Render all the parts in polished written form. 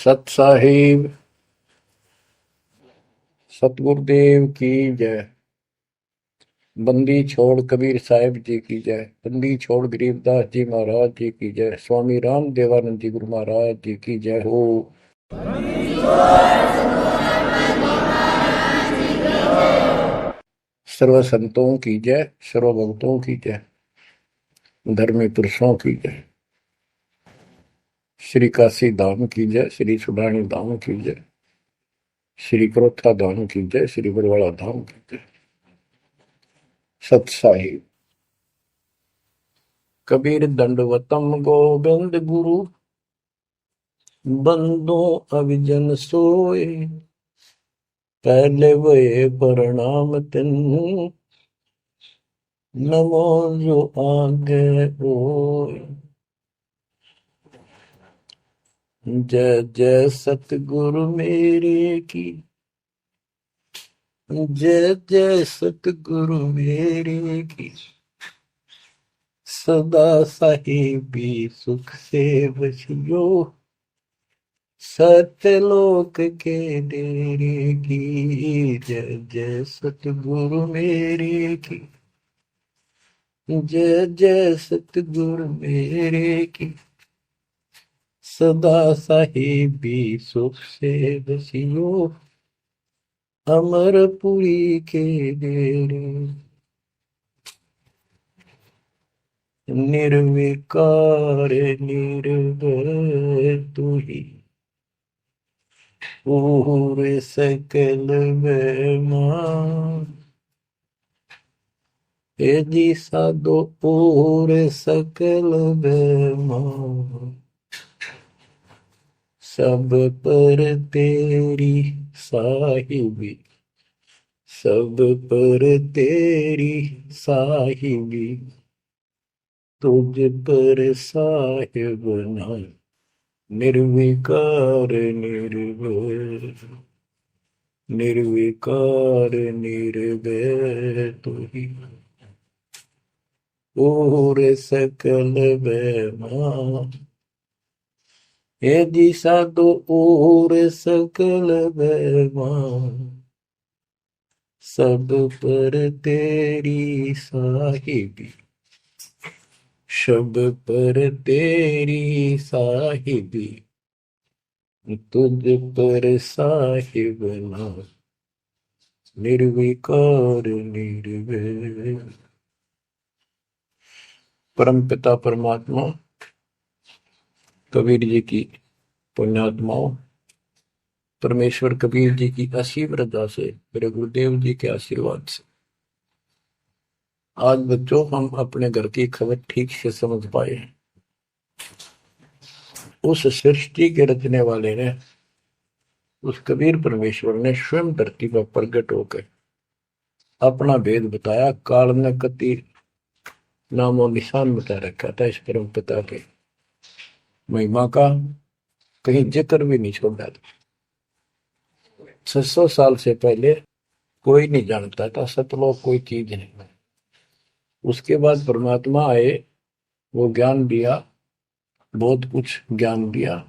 सत साहिब सतगुरुदेव की जय। बंदी छोड़ कबीर साहिब जी की जय। बंदी छोड़ गरीबदास जी महाराज जी की जय। स्वामी राम देवानंद जी गुरु महाराज जी की जय हो। सर्व संतों की जय, सर्व भक्तों की जय, धर्मी पुरुषों की जय। श्री काशी धाम की जय, श्री सुडानी धाम की जय, श्री क्रोथा धाम की जय, श्री बरवाड़ा धाम की जय। सत साहिब कबीर दंडवतम गोविंद गुरु, बंदो अविजन सोए। पहले वे प्रणाम तिन, नमो जो आगे ओए। जय जय सतगुरु मेरे की, जय जय सतगुरु मेरे की। सदा साहिबी सुख से बसियो, सत्यलोक के डेरे की। जय जय सतगुरु मेरे की, जय जय सतगुरु मेरे की। सदा साहिबी सुख से बसियो, अमरपुरी के डेरे। निर्विकार निर्भय तू ही, पूर सकल बेमान। हे जी साधो पूर सकल बेमान। सब पर तेरी साहिबी, सब पर तेरी साहिबी। तुझ पर साहिब नहीं, निर्विकार निर्भय। निर्विकार निर्भय तू ही, पूर सकल बेमान। हे जी साधो पूर सकल बेमान। सब पर तेरी साहिबी, सब पर तेरी साहिबी। तुझ पर साहिब ना, निर्विकार निर्भय। परम पिता परमात्मा कबीर जी की पुण्यात्माओं, परमेश्वर कबीर जी की असीम रजा से, मेरे गुरुदेव जी के आशीर्वाद से आज बच्चों हम अपने घर की खबर ठीक से समझ पाए हैं। उस सृष्टि के रचने वाले ने, उस कबीर परमेश्वर ने स्वयं धरती पर प्रकट होकर अपना भेद बताया। काल ने कति नामो निशान बता रखा था इस परम पिता के महिमा का, कहीं जिक्र भी नहीं छोड़ा था। 600 साल से पहले कोई नहीं जानता था सतलोक कोई चीज नहीं। उसके बाद परमात्मा आए, वो ज्ञान दिया, बहुत कुछ ज्ञान दिया,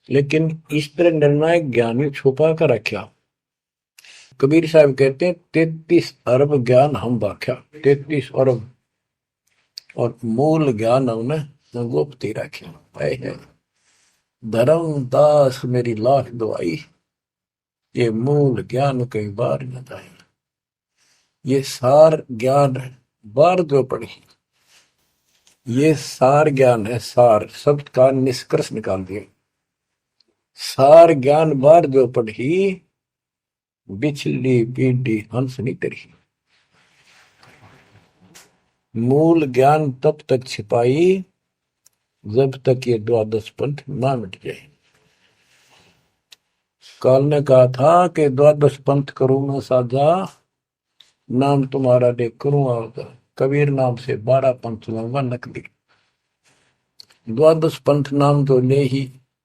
लेकिन इस तरह निर्णायक ज्ञान में छुपा कर रखा। कबीर साहब कहते हैं 33 अरब ज्ञान हम बाख्या, 33 अरब, और मूल ज्ञान हमने गुप्त ही रखे। धर्मदास मेरी लाख दुआई, ये मूल ज्ञान कई बार न जाए। ये सार ज्ञान बार जो पढ़ी, ये सार ज्ञान है। सार शब्द का निष्कर्ष निकाल दिया। सार ज्ञान बार जो पढ़ी, बिछली पीढ़ी हंस नहीं तरी। मूल ज्ञान तब तक छिपाई जब तक ये द्वादश पंथ ना मिट जाए। काल ने कहा था कि द्वादश पंथ करूं मैं साझा, नाम तुम्हारा देख करूं आवता। कबीर नाम से 12 पंथ लूंगा नकली। द्वादश पंथ नाम तो ले ही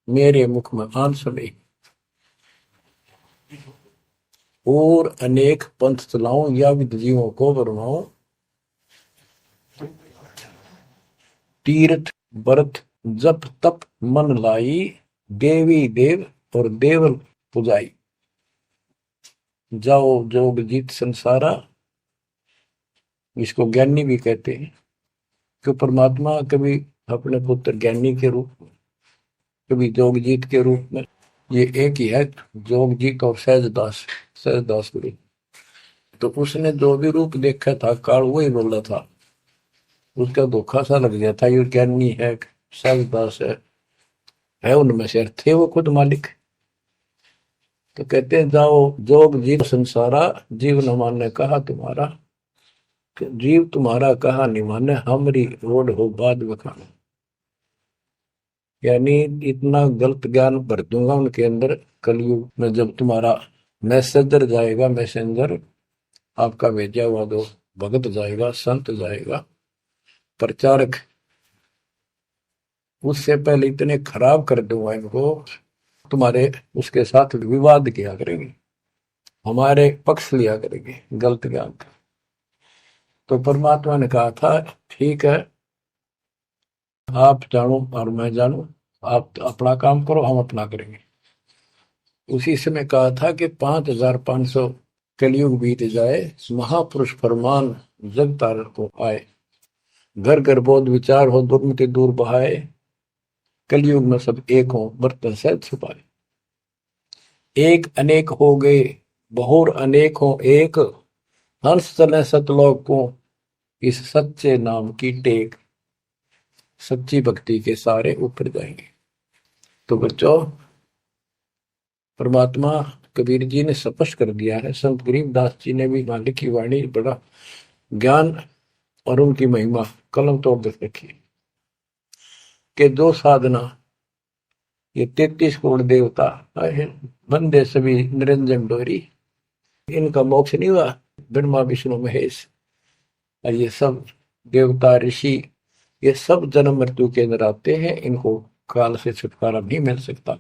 मेरे मुख में आन सुने, और अनेक पंथ चलाऊं या विद जीवों को बरमाऊं। तीर्थ व्रत जप तप मन लाई, देवी देव और देवल पुजाई, जाओ जोग जीत संसारा, इसको ज्ञानी भी कहते हैं। कि परमात्मा कभी अपने पुत्र ज्ञानी के रूप में, कभी जोगजीत के रूप में, ये एक ही है, जोगजीत और सहजदास, सहजदास गुरु। तो उसने जो भी रूप देखा था काल वही बोला था, उसका धोखा सा लग गया था, ये ज्ञानी है, सहजदास है उनमें से थे वो खुद मालिक। तो कहते हैं जाओ जोग जीव संसारा, जीव न माने कहा तुम्हारा, जीव तुम्हारा कहा नहीं माने, हमारी रोड हो बाद बखाना। यानी इतना गलत ज्ञान भर दूंगा उनके अंदर कलयुग में, जब तुम्हारा मैसेंजर जाएगा, मैसेंजर आपका भेजा हुआ दो भगत जाएगा, संत जाएगा, प्रचारक, उससे पहले इतने खराब कर दूंगा इनको, तुम्हारे उसके साथ विवाद किया करेंगे, हमारे पक्ष लिया करेंगे गलत ज्ञान का। तो परमात्मा ने कहा था ठीक है, आप जानो और मैं जानू, आप अपना काम करो, हम अपना करेंगे। उसी समय कहा था कि 5500 कलयुग बीत जाए, महापुरुष फरमान जग तारण को आए, घर घर बोध विचार हो, दुर्मति दूर बहाए, कलयुग में सब एक हो, बर्तन से छुपाए। एक अनेक हो गए, बहुर अनेक हो एक, हंस चले सतलोक को, इस सच्चे नाम की टेक, सच्ची भक्ति के सारे ऊपर जाएंगे। तो बच्चों, परमात्मा कबीर जी ने स्पष्ट कर दिया है, संत गरीबदास जी ने भी मालिक की वाणी बड़ा ज्ञान और उनकी महिमा कलम तोड़ कर रखी कि जो साधना ये 33 करोड़ देवता बंदे सभी निरंजन डोरी, इनका मोक्ष नहीं हुआ, ब्रह्मा विष्णु महेश और ये सब देवता ऋषि, ये सब जन्म मृत्यु के अंदर आते हैं, इनको काल से छुटकारा नहीं मिल सकता।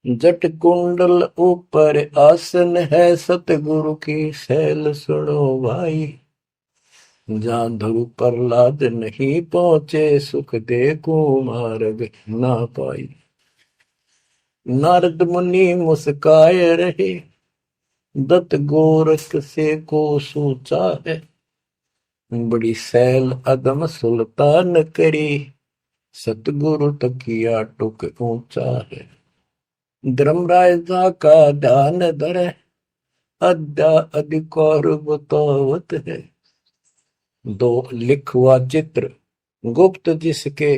जट कुंडल ऊपर आसन है, सतगुरु की सैल सुनो भाई, जहां ध्रुव प्रहलाद नहीं पहुंचे, सुख देखो मार्ग ना पाई। नारद मुनि मुस्काए रहे, दत्त गोरख से को सोचा है, बड़ी सैल अदम सुल्तान करी, सतगुरु तकिया टुक ऊंचा है। धर्मराजा का ध्यान धरे, अद्या अधिकार बतावत है, दो लिखवा चित्र गुप्त जिसके,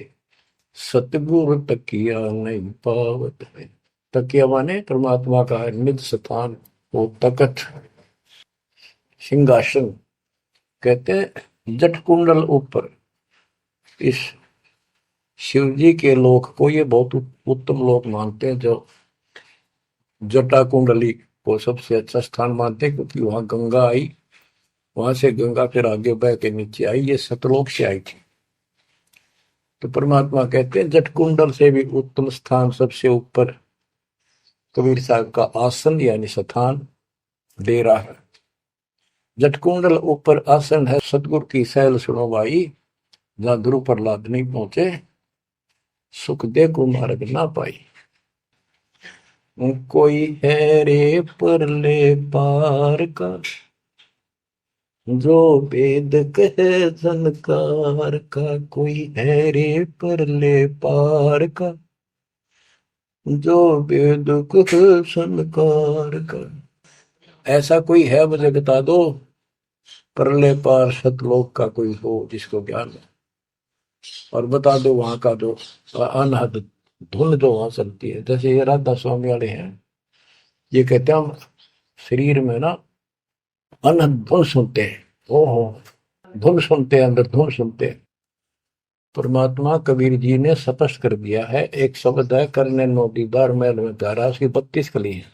सतगुरु तकिया नहीं पावत है। तकिया माने परमात्मा का निज स्थान, वो तकत सिंहासन। कहते हैं जट कुंडल ऊपर, इस शिव जी के लोक को ये बहुत उत्तम लोक मानते हैं, जो जटा कुंडली को सबसे अच्छा स्थान मानते हैं, क्योंकि वहां गंगा आई, वहां से गंगा फिर आगे बह के नीचे आई, ये सतलोक से आई थी। तो परमात्मा कहते हैं जट कुंडल से भी उत्तम स्थान, सबसे ऊपर कबीर साहब का आसन यानी स्थान डेरा है। जटकुंडल ऊपर आसन है, सतगुरु की सैल सुनो भाई, जहां ध्रुव प्रहलाद नहीं पहुंचे, सुख देखो मार्ग ना पाई। कोई है रे परले पार का, जो वेद कहे झनकार का, कोई है रे परले पार का, जो वेद कहे झनकार का। ऐसा कोई है मुझे बता दो, परले पार सतलोक का कोई हो जिसको ज्ञान है, और बता दो वहां का जो अनहद धुन जो वहां चलती है। जैसे ये राधा स्वामी वाले हैं, ये कहते हैं हम शरीर में ना अनहद धुन सुनते हैं, ओहो धुन सुनते हैं, अंदर धुन सुनते हैं। परमात्मा कबीर जी ने स्पष्ट कर दिया है, एक शब्द है, करने नो दीदार महल में प्यारा, उसकी 32 कली है।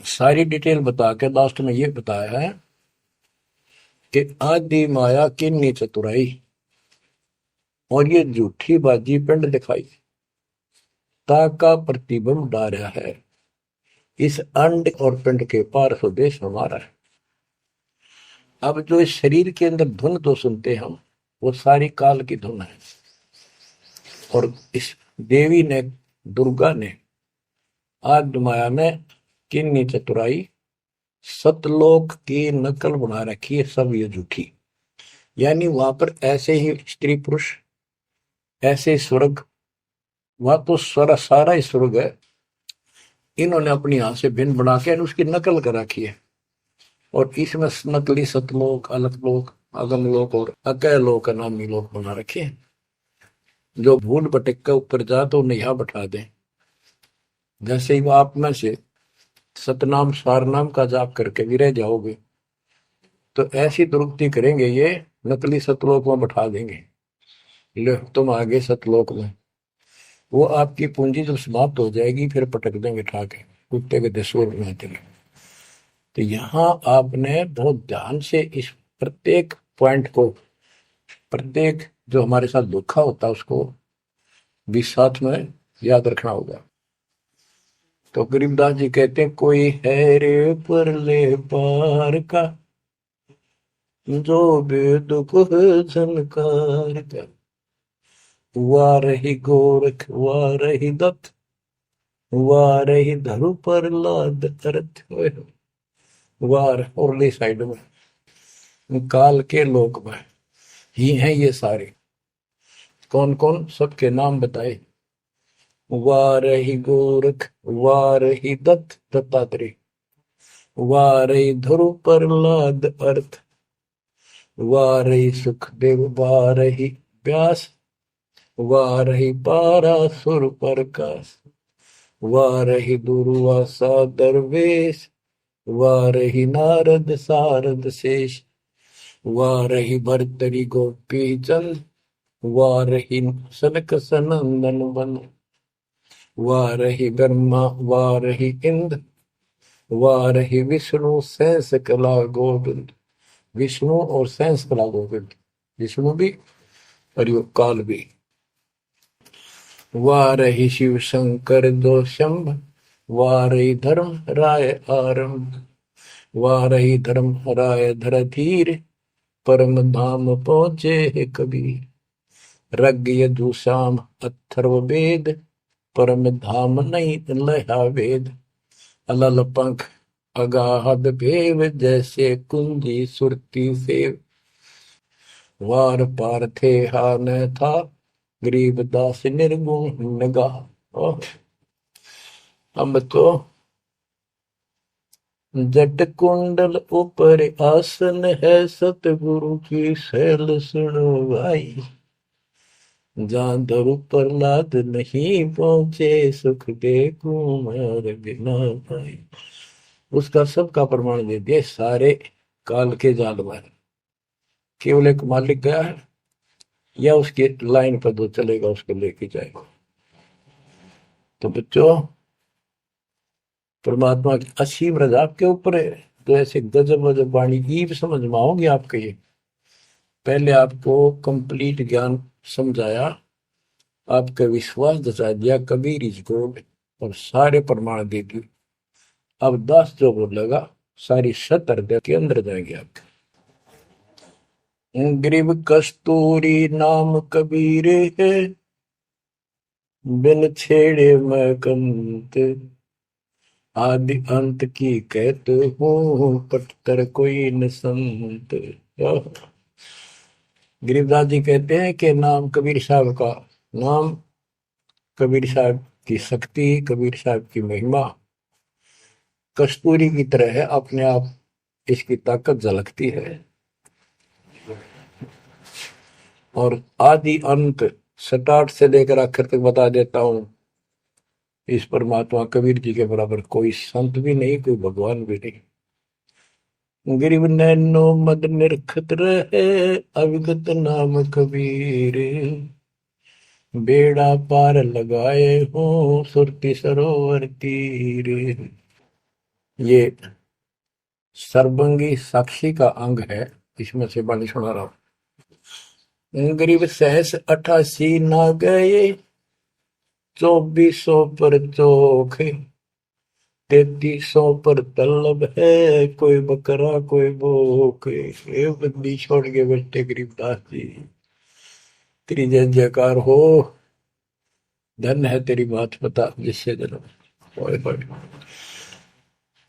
सारी डिटेल बता के लास्ट में ये बताया है कि आदि माया किन्नी चतुराई, और ये झूठी बाजी पिंड दिखाई, ताका प्रतिबिंब डारा है, इस अंड और पिंड के पार स्वदेश हमारा है। अब जो इस शरीर के अंदर धुन तो सुनते हम, वो सारी काल की धुन है, और इस देवी ने, दुर्गा ने आग माया में किन्नी चतुराई, सतलोक की नकल बना रखी है, सब ये झूठी। यानी वहां पर ऐसे ही स्त्री पुरुष, ऐसे ही स्वर्ग, वहां तो सारा सारा ही स्वर्ग है, इन्होंने अपनी यहां से भिन्न बना के उसकी नकल कर रखी है। और इसमें नकली सतलोक, अलकलोक, अगमलोक और अकैलोक का नामी लोक बना रखे हैं। जो भूल भटक के ऊपर जा तो उन्हें यहाँ बैठा दे। जैसे ही वो आप में से सतनाम सारनाम का जाप करके भी रह जाओगे, तो ऐसी दुरुक्ति करेंगे ये, नकली सतलोक में बैठा देंगे, ले तुम आगे सतलोक में। वो आपकी पूंजी जब समाप्त हो जाएगी फिर पटक देंगे ठाके, कुत्ते के दसोर में चले। तो यहाँ आपने बहुत ध्यान से इस प्रत्येक पॉइंट को, प्रत्येक जो हमारे साथ धोखा होता है उसको भी साथ में याद रखना होगा। तो गरीबदास जी कहते हैं, कोई है रे परले पार का, जो वेद को झनकार का, वाह रही गोरख वाह रही दत्त, वाह रही धरु पर लाद अर्थ, वार उरली साइड में काल के लोक में ही हैं ये सारे। कौन कौन, सबके नाम बताए। वाह रही गोरख वाह रही दत्त दत्तात्रेय, वाह रही ध्रुव प्रहलाद अर्थ, वाह रही सुखदेव वाह रही व्यास, वाह रही पारासुर प्रकाश, वाह रही दुर्वासा दरवेश, वाह रही नारद सारद शेष, वाह रही भरतरी गोपी चंद, वाह रही सनक सनंदन बन, वाह रही ब्रह्मा वाह रही इंद्र, वाह रही विष्णु सहस कला गोविंद। विष्णु और सहस कला गोविंद, विष्णु भी और यो काल भी। वाह रही शिव शंकर दो शंभ, वाह रही धर्म राय आरंभ, वाह रही धर्म राय धर धीर, परम धाम पहुंचे कबीर। रग यजुषाम अथर्व वेद, परम धाम नहीं लहा वेद। अलल पंख अगाहद भेव, जैसे कुंजी सुरती सेव। वार पार थे हा न था, गरीब दास निर्गुण नगाह। हम तो जट कुंडल ऊपर आसन है, सतगुरु की शैल सुनो भाई। जहाँ धरु प्रहलाद नहीं पहुंचे, सुख दे कुमार बिना भाई। उसका सबका प्रमाण दे दिए सारे काल के जाल में। केवल एक मालिक गया है या उसके लाइन पर दो चलेगा उसको लेके जाएगा। तो बच्चों, परमात्मा की असीम रजा आपके ऊपर है। तो ऐसे गजब गजब वाणी ईब समझ में आओगे आपके। ये पहले आपको कंप्लीट ज्ञान समझाया, आपका विश्वास दसा दिया कबीर इज गॉड, और सारे प्रमाण दे दिए। अब 10 जो बोलेगा सारी सत हृदय के अंदर जाएंगे आपके। ग्रीव कस्तूरी नाम कबीर है, बिन छेड़े मैं कंत। आदि अंत की कहते हूँ, पटतर कोई न संत। गरीबदास जी कहते हैं कि नाम कबीर साहब का नाम, कबीर साहब की शक्ति, कबीर साहब की महिमा कस्तूरी की तरह है, अपने आप इसकी ताकत झलकती है। और आदि अंत स्टार्ट से लेकर आखिर तक बता देता हूं। इस परमात्मा कबीर जी के बराबर कोई संत भी नहीं, कोई भगवान भी नहीं। गिरिव नैनो मद निरखत रहे, अविगत नाम कबीर। बेड़ा पार लगाए हो, सुरती सरोवर तीर। ये सर्वंगी साक्षी का अंग है, इसमें से बाणी सुना रहा हूं। गरीब सहस 88 ना गए, 2400 पर चोख। 3300 पर तलब है, कोई बकरा कोई भूख। ये बंदी छोड़ के बैठे गरीबदास जी। तेरी जय जयकार हो। धन है तेरी बात पता जिससे जन्म। ओए होए।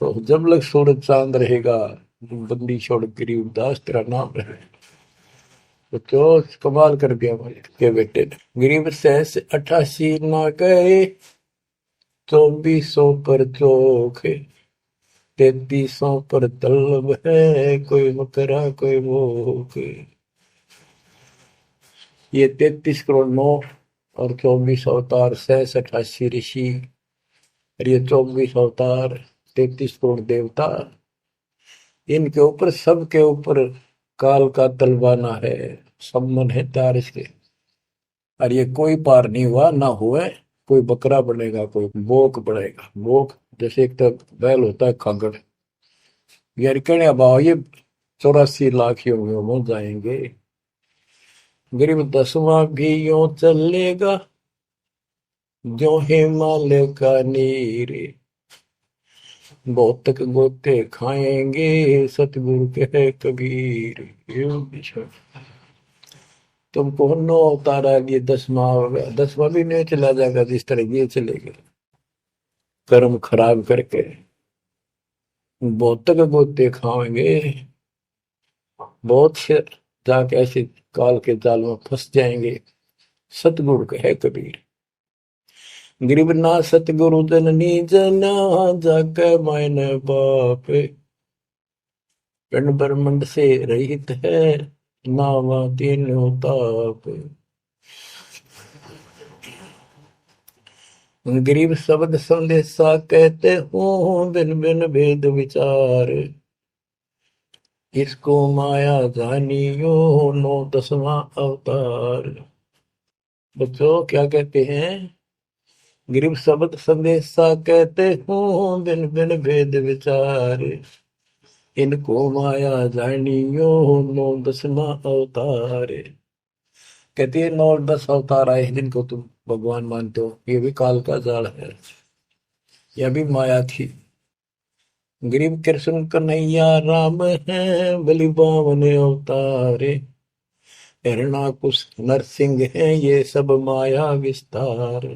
तो जब लग सूरज चांद रहेगा, बंदी छोड़ गरीब दास तेरा नाम रहे। तो क्यों कमाल कर दिया भाई के बेटे ने। गरीब सहस 88 ना गए, 2400 पर चोखे, 3300 पर तलब है, कोई मकरा कोई भूख। ये 33 करोड़ नौ और 24 अवतार, सहस 88 ऋषि, और ये 24 अवतार, 33 करोड़ देवता, इनके ऊपर सबके ऊपर काल का तलवाना है, सब मन है तार इसके। और ये कोई पार नहीं हुआ ना हुए। कोई बकरा बनेगा, कोई बोक बनेगा। बोक जैसे एक तो बैल होता है खागड़, यार कहने भाव ये 84 लाख ही होंगे, हो जाएंगे। गरीब 10वां भी यूं चलेगा, जो हिमालय का नीर, बहुत तक गोते खाएंगे, सतगुरु के कबीर। तुमको 9 अवतार ये 10वां होगा, 10वां भी नहीं चला जाएगा जिस तरह ये चलेगा कर्म खराब करके। बहुत तक गोते खाएंगे, बहुत से जाके ऐसे काल के जाल में फंस जाएंगे। सतगुरु कहे कबीर, गरीब ना सतगुरु जननी जना, जाके मायने बाप, पिंड ब्रह्मंड से रहित है, नावा तीनों ताप। गरीब शब्द संदेशा कहते हूँ, बिन बिन भेद विचार, इसको माया जानियो, 9 10वां अवतार। बच्चों क्या कहते हैं? गरीब शब्द संदेशा कहते हूँ, बिन बिन भेद विचार, इनको माया जानियो, 9 10वां अवतार। कहती है 9 10 अवतार आए जिनको तुम भगवान मानते हो, ये भी काल का जाल है, यह भी माया थी। गरीब कृष्ण कन्हैया राम है, बलि बावन अवतारे, हिरणाकुश नरसिंह है, ये सब माया विस्तार।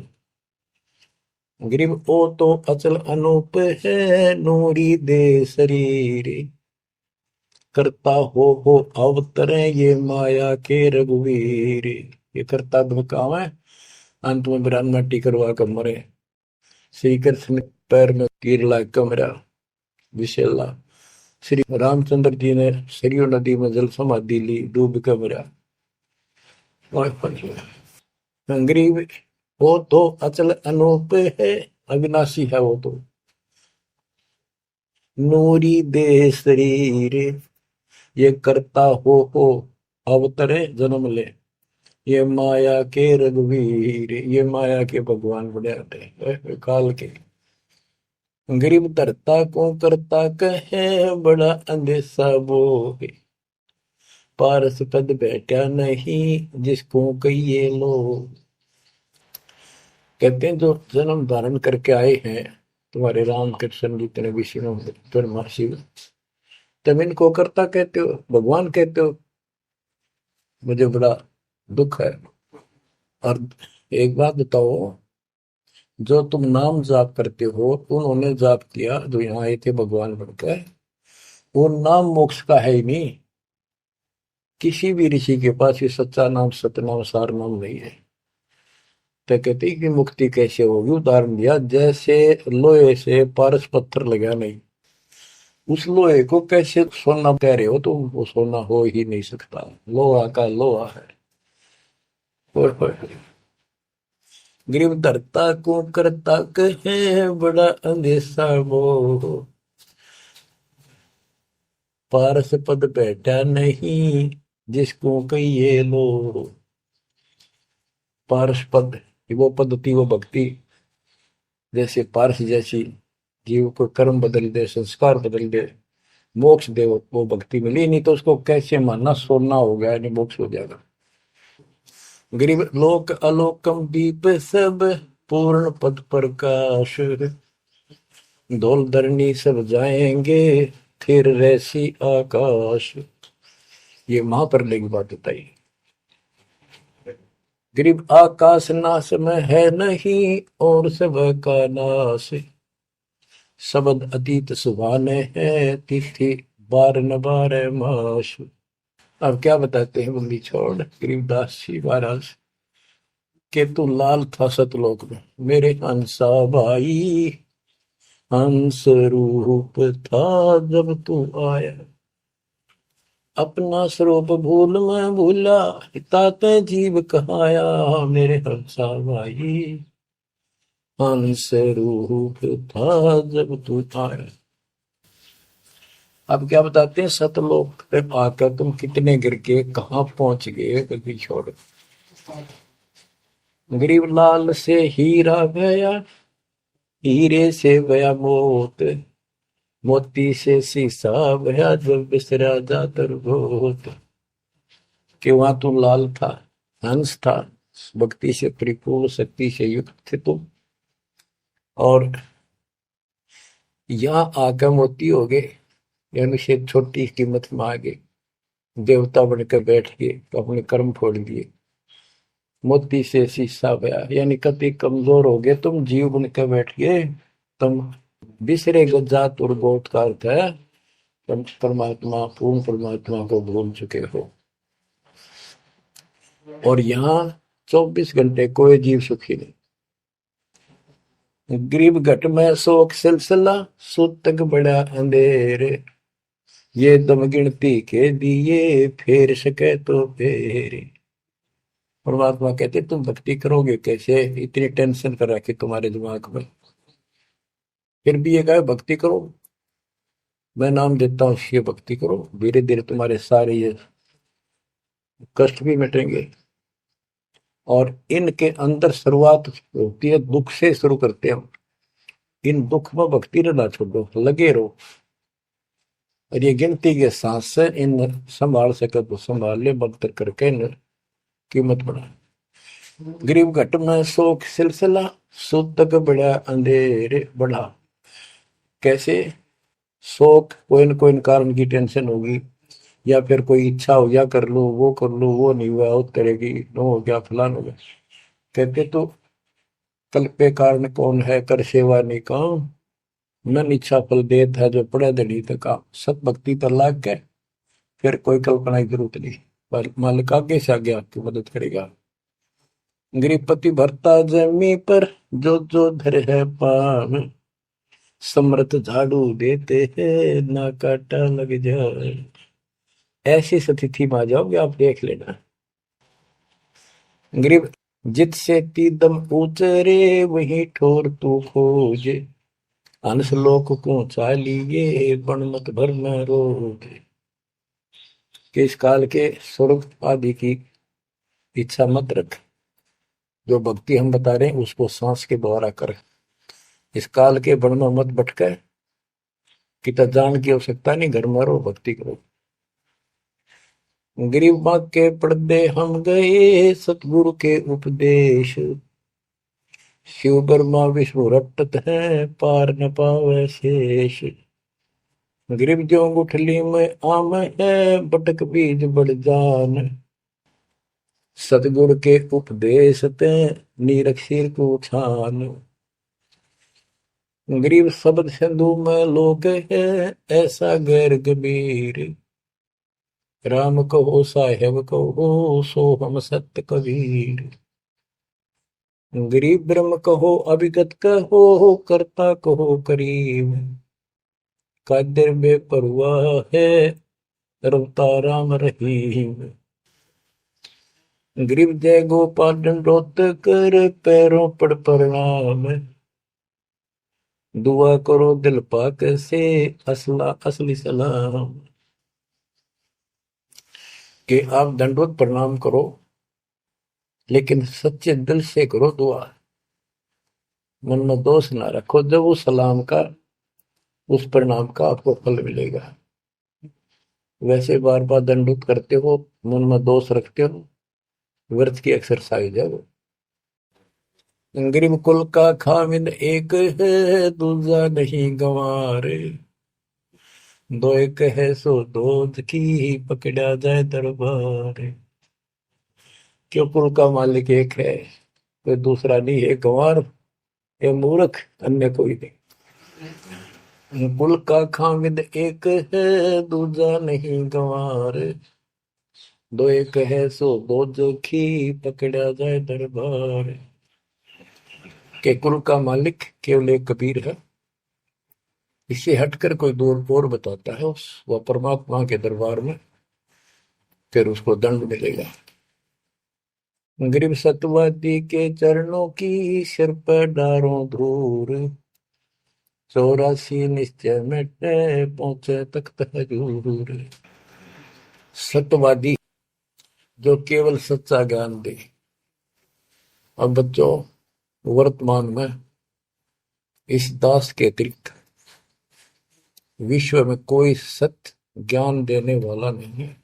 गरीब ओ तो अचल अनूप है, नूरी दे शरीर, करता हो अवतरे, ये माया के रघुवीर। ये करता काम है, अंत में बिरान मट्टी करवा कर मरे। श्री कृष्ण पैर में कीर लाग कर मरा विशेला। श्री रामचंद्र जी ने सरयू नदी में जल समाधि ली, डूब कर मरा। गरीब वो तो अचल अनूप है, अविनाशी है वो तो, नूरी दे शरीर, ये करता हो अवतरे जन्म ले, ये माया के रघुवीर। ये माया के भगवान बने आते काल के। गरीब धरता को करता कहे, बड़ा अंदेशा बोहे, पारस पद बैठा नहीं, जिसको कहिए लोग। कहते हैं जो जन्म धारण करके आए हैं तुम्हारे राम कृष्ण जितने विष्णु ब्रह्मा शिव, तुम इनको करता कहते हो, भगवान कहते हो, मुझे बड़ा दुख है। और एक बात बताओ, जो तुम नाम जाप करते हो, उन्होंने जाप किया जो यहाँ आए थे भगवान बनकर, वो नाम मोक्ष का है ही नहीं। किसी भी ऋषि के पास ये सच्चा नाम सतनाम सार नाम नहीं है। तो कहते हैं कि मुक्ति कैसे होगी, उदाहरण दिया जैसे लोहे से पारस पत्थर लगा नहीं, उस लोहे को कैसे सोना कह रहे हो, तो वो सोना हो ही नहीं सकता, लोहा का लोहा है। और गरीब धरता को करता कहे, बड़ा अंदेशा मोह, पारस पद बैठा नहीं, जिसको कहिए लो। पारस पद वो पद्धति, वो भक्ति, जैसे पारस जैसी जीव को कर्म बदल दे, संस्कार बदल दे, मोक्ष दे, वो भक्ति मिली। नहीं तो उसको कैसे मानना, सोना हो गया नहीं मोक्ष हो जाएगा। गरीब लोक अलोकम दीप सब, पूर्ण पद प्रकाश, धौल धरनी सब जाएंगे, फिर रहसी आकाश। ये महाप्रलय की बात बताई। गरीब आकाश नाश में है नहीं और सब का नाश, शब्द अतीत सुभाने है तिथि बार न बार माश। अब क्या बताते हैं बंदी छोड़ गरीबदास जी महाराज के तू लाल था सतलोक में मेरे हंसा भाई, हंस रूप था जब तू आया, अपना स्वरूप भूल मैं भूला, ताते जीव कहाया, मेरे हंसा भाई हंस रूप था जब तू आया। अब क्या बताते हैं सतलोक पे आकर तुम कितने गिर के कहाँ पहुंच गए कभी छोड़। गरीब लाल से हीरा गया, हीरे से गया मोत, मोती से शीशा गया जब बिसरा जातर भूत। कि वहां तू लाल था, हंस था, भक्ति से परिपूर्ण शक्ति से युक्त थे तुम, और यहाँ आकर मोती हो गए, यानी से छोटी कीमत में आ गए, देवता बनकर बैठ गए तो अपने कर्म फोड़ दिए। मोती से शीशा गया यानी कति कमजोर हो गए तुम, जीव बनकर बैठ गए तुम, बिसरे जात और बहुत का अर्थ है परमात्मा, पूर्ण परमात्मा को भूल चुके हो। और यहाँ 24 घंटे कोई जीव सुखी नहीं। गरीब घट में शोक सिलसिला, सूतक बड़ा अंधेरे, ये दम गिनती के दिए फेर सके तो फेरे। परमात्मा कहते तुम भक्ति करोगे कैसे, इतनी टेंशन कर रखी तुम्हारे दिमाग में, फिर भी ये कहे भक्ति करो, मैं नाम देता हूँ ये भक्ति करो, धीरे धीरे तुम्हारे सारे ये कष्ट भी मिटेंगे। और इनके अंदर शुरुआत होती है दुख से, शुरू करते हैं हम, इन दुख में भक्ति ना छोड़ो, लगे रहो, और ये गिनती के सांस से इन संभाल सके तो संभाल ले, मंत्र करके इन कीमत बढ़ा। गरीब घट में शोक सिलसिला, सूतक बड़ा अंधेरे बढ़ा। कैसे, शोक कोई न कोई कारण की टेंशन होगी, या फिर कोई इच्छा हो गया कर लो वो कर लो, वो नहीं हुआ उस तरह की, नो हो गया फलान हो गया। कहते तो कल पे कारण कौन है कर सेवा नहीं काम, मन इच्छा फल देत है जो पड़े धड़ी तक। सत भक्ति पर लाग गए फिर कोई कल्पना की जरूरत नहीं, पर मालिक आगे से आगे आपकी मदद करेगा। गृहपति भरता जमी पर जो जो धर है पान, समृत झाड़ू देते हैं ना काटा लग जाए। ऐसी स्थिति में आ जाओगे आप, देख लेना। गरीब जित से तीदम ऊंचरे वही ठोर तू खोज, अंश लोक को चालिए बन मत भर न रोज। कि इस काल के स्वर्ग आदि की इच्छा मत रख, जो भक्ति हम बता रहे हैं उसको सांस के द्वारा कर। इस काल के बन में मत भटके, कितना जान की आवश्यकता नहीं, घर में रहो भक्ति करो। गरीब माँ के पर्दे हम गए सतगुरु के उपदेश, शिव ब्रह्मा विष्णु रटत है पार न पावे शेष। गरीब जो गुठली में आम है बटक बीज बढ़ जान, सतगुरु के उपदेश ते नीरख सिर को छान। गरीब शब्द सिंधु में लोग है ऐसा गैर गंभीर, राम कहो साहेब कहो सो हम सत्य कबीर। गरीब ब्रह्म कहो अभिगत कहो करता कहो करीब, कादिर बेपरवाह है रवता राम रहीम। गरीब जय गोपाल दंडोत कर पैरों पड़ प्रणाम, दुआ करो दिल पाक से असला असली सलाम। कि आप दंडोत प्रणाम करो लेकिन सच्चे दिल से करो दुआ, मन में दोष ना रखो, जब उस सलाम का उस प्रणाम का आपको फल मिलेगा। वैसे बार बार दंडोत करते हो, मन में दोष रखते हो, व्यर्थ की एक्सरसाइज है वो। गरीब कुल का खामिद एक है दूजा नहीं गंवारे, दो एक है सो दो की पकड़ा जाए दरबार। क्यों कुल का मालिक एक है, कोई दूसरा नहीं है। गंवार ये मूर्ख, अन्य कोई नहीं। कुल का खामिद एक है, दूजा नहीं गंवार। दो एक है सो दो जोखी, पकड़ा जाए दरबार। के कुल का मालिक केवल एक कबीर है। इससे हटकर कोई दूर और बताता है उस वह परमात्मा के दरबार में, फिर उसको दंड मिलेगा। गरीब सतवादी के चरणों की सिर पर डारों धूर, 84 निश्चय मिटे पहुंचे तख्त हजूर। सत्यवादी जो केवल सच्चा ज्ञान दे। अब बच्चों, वर्तमान में इस दास के अतिरिक्त विश्व में कोई सत्य ज्ञान देने वाला नहीं है।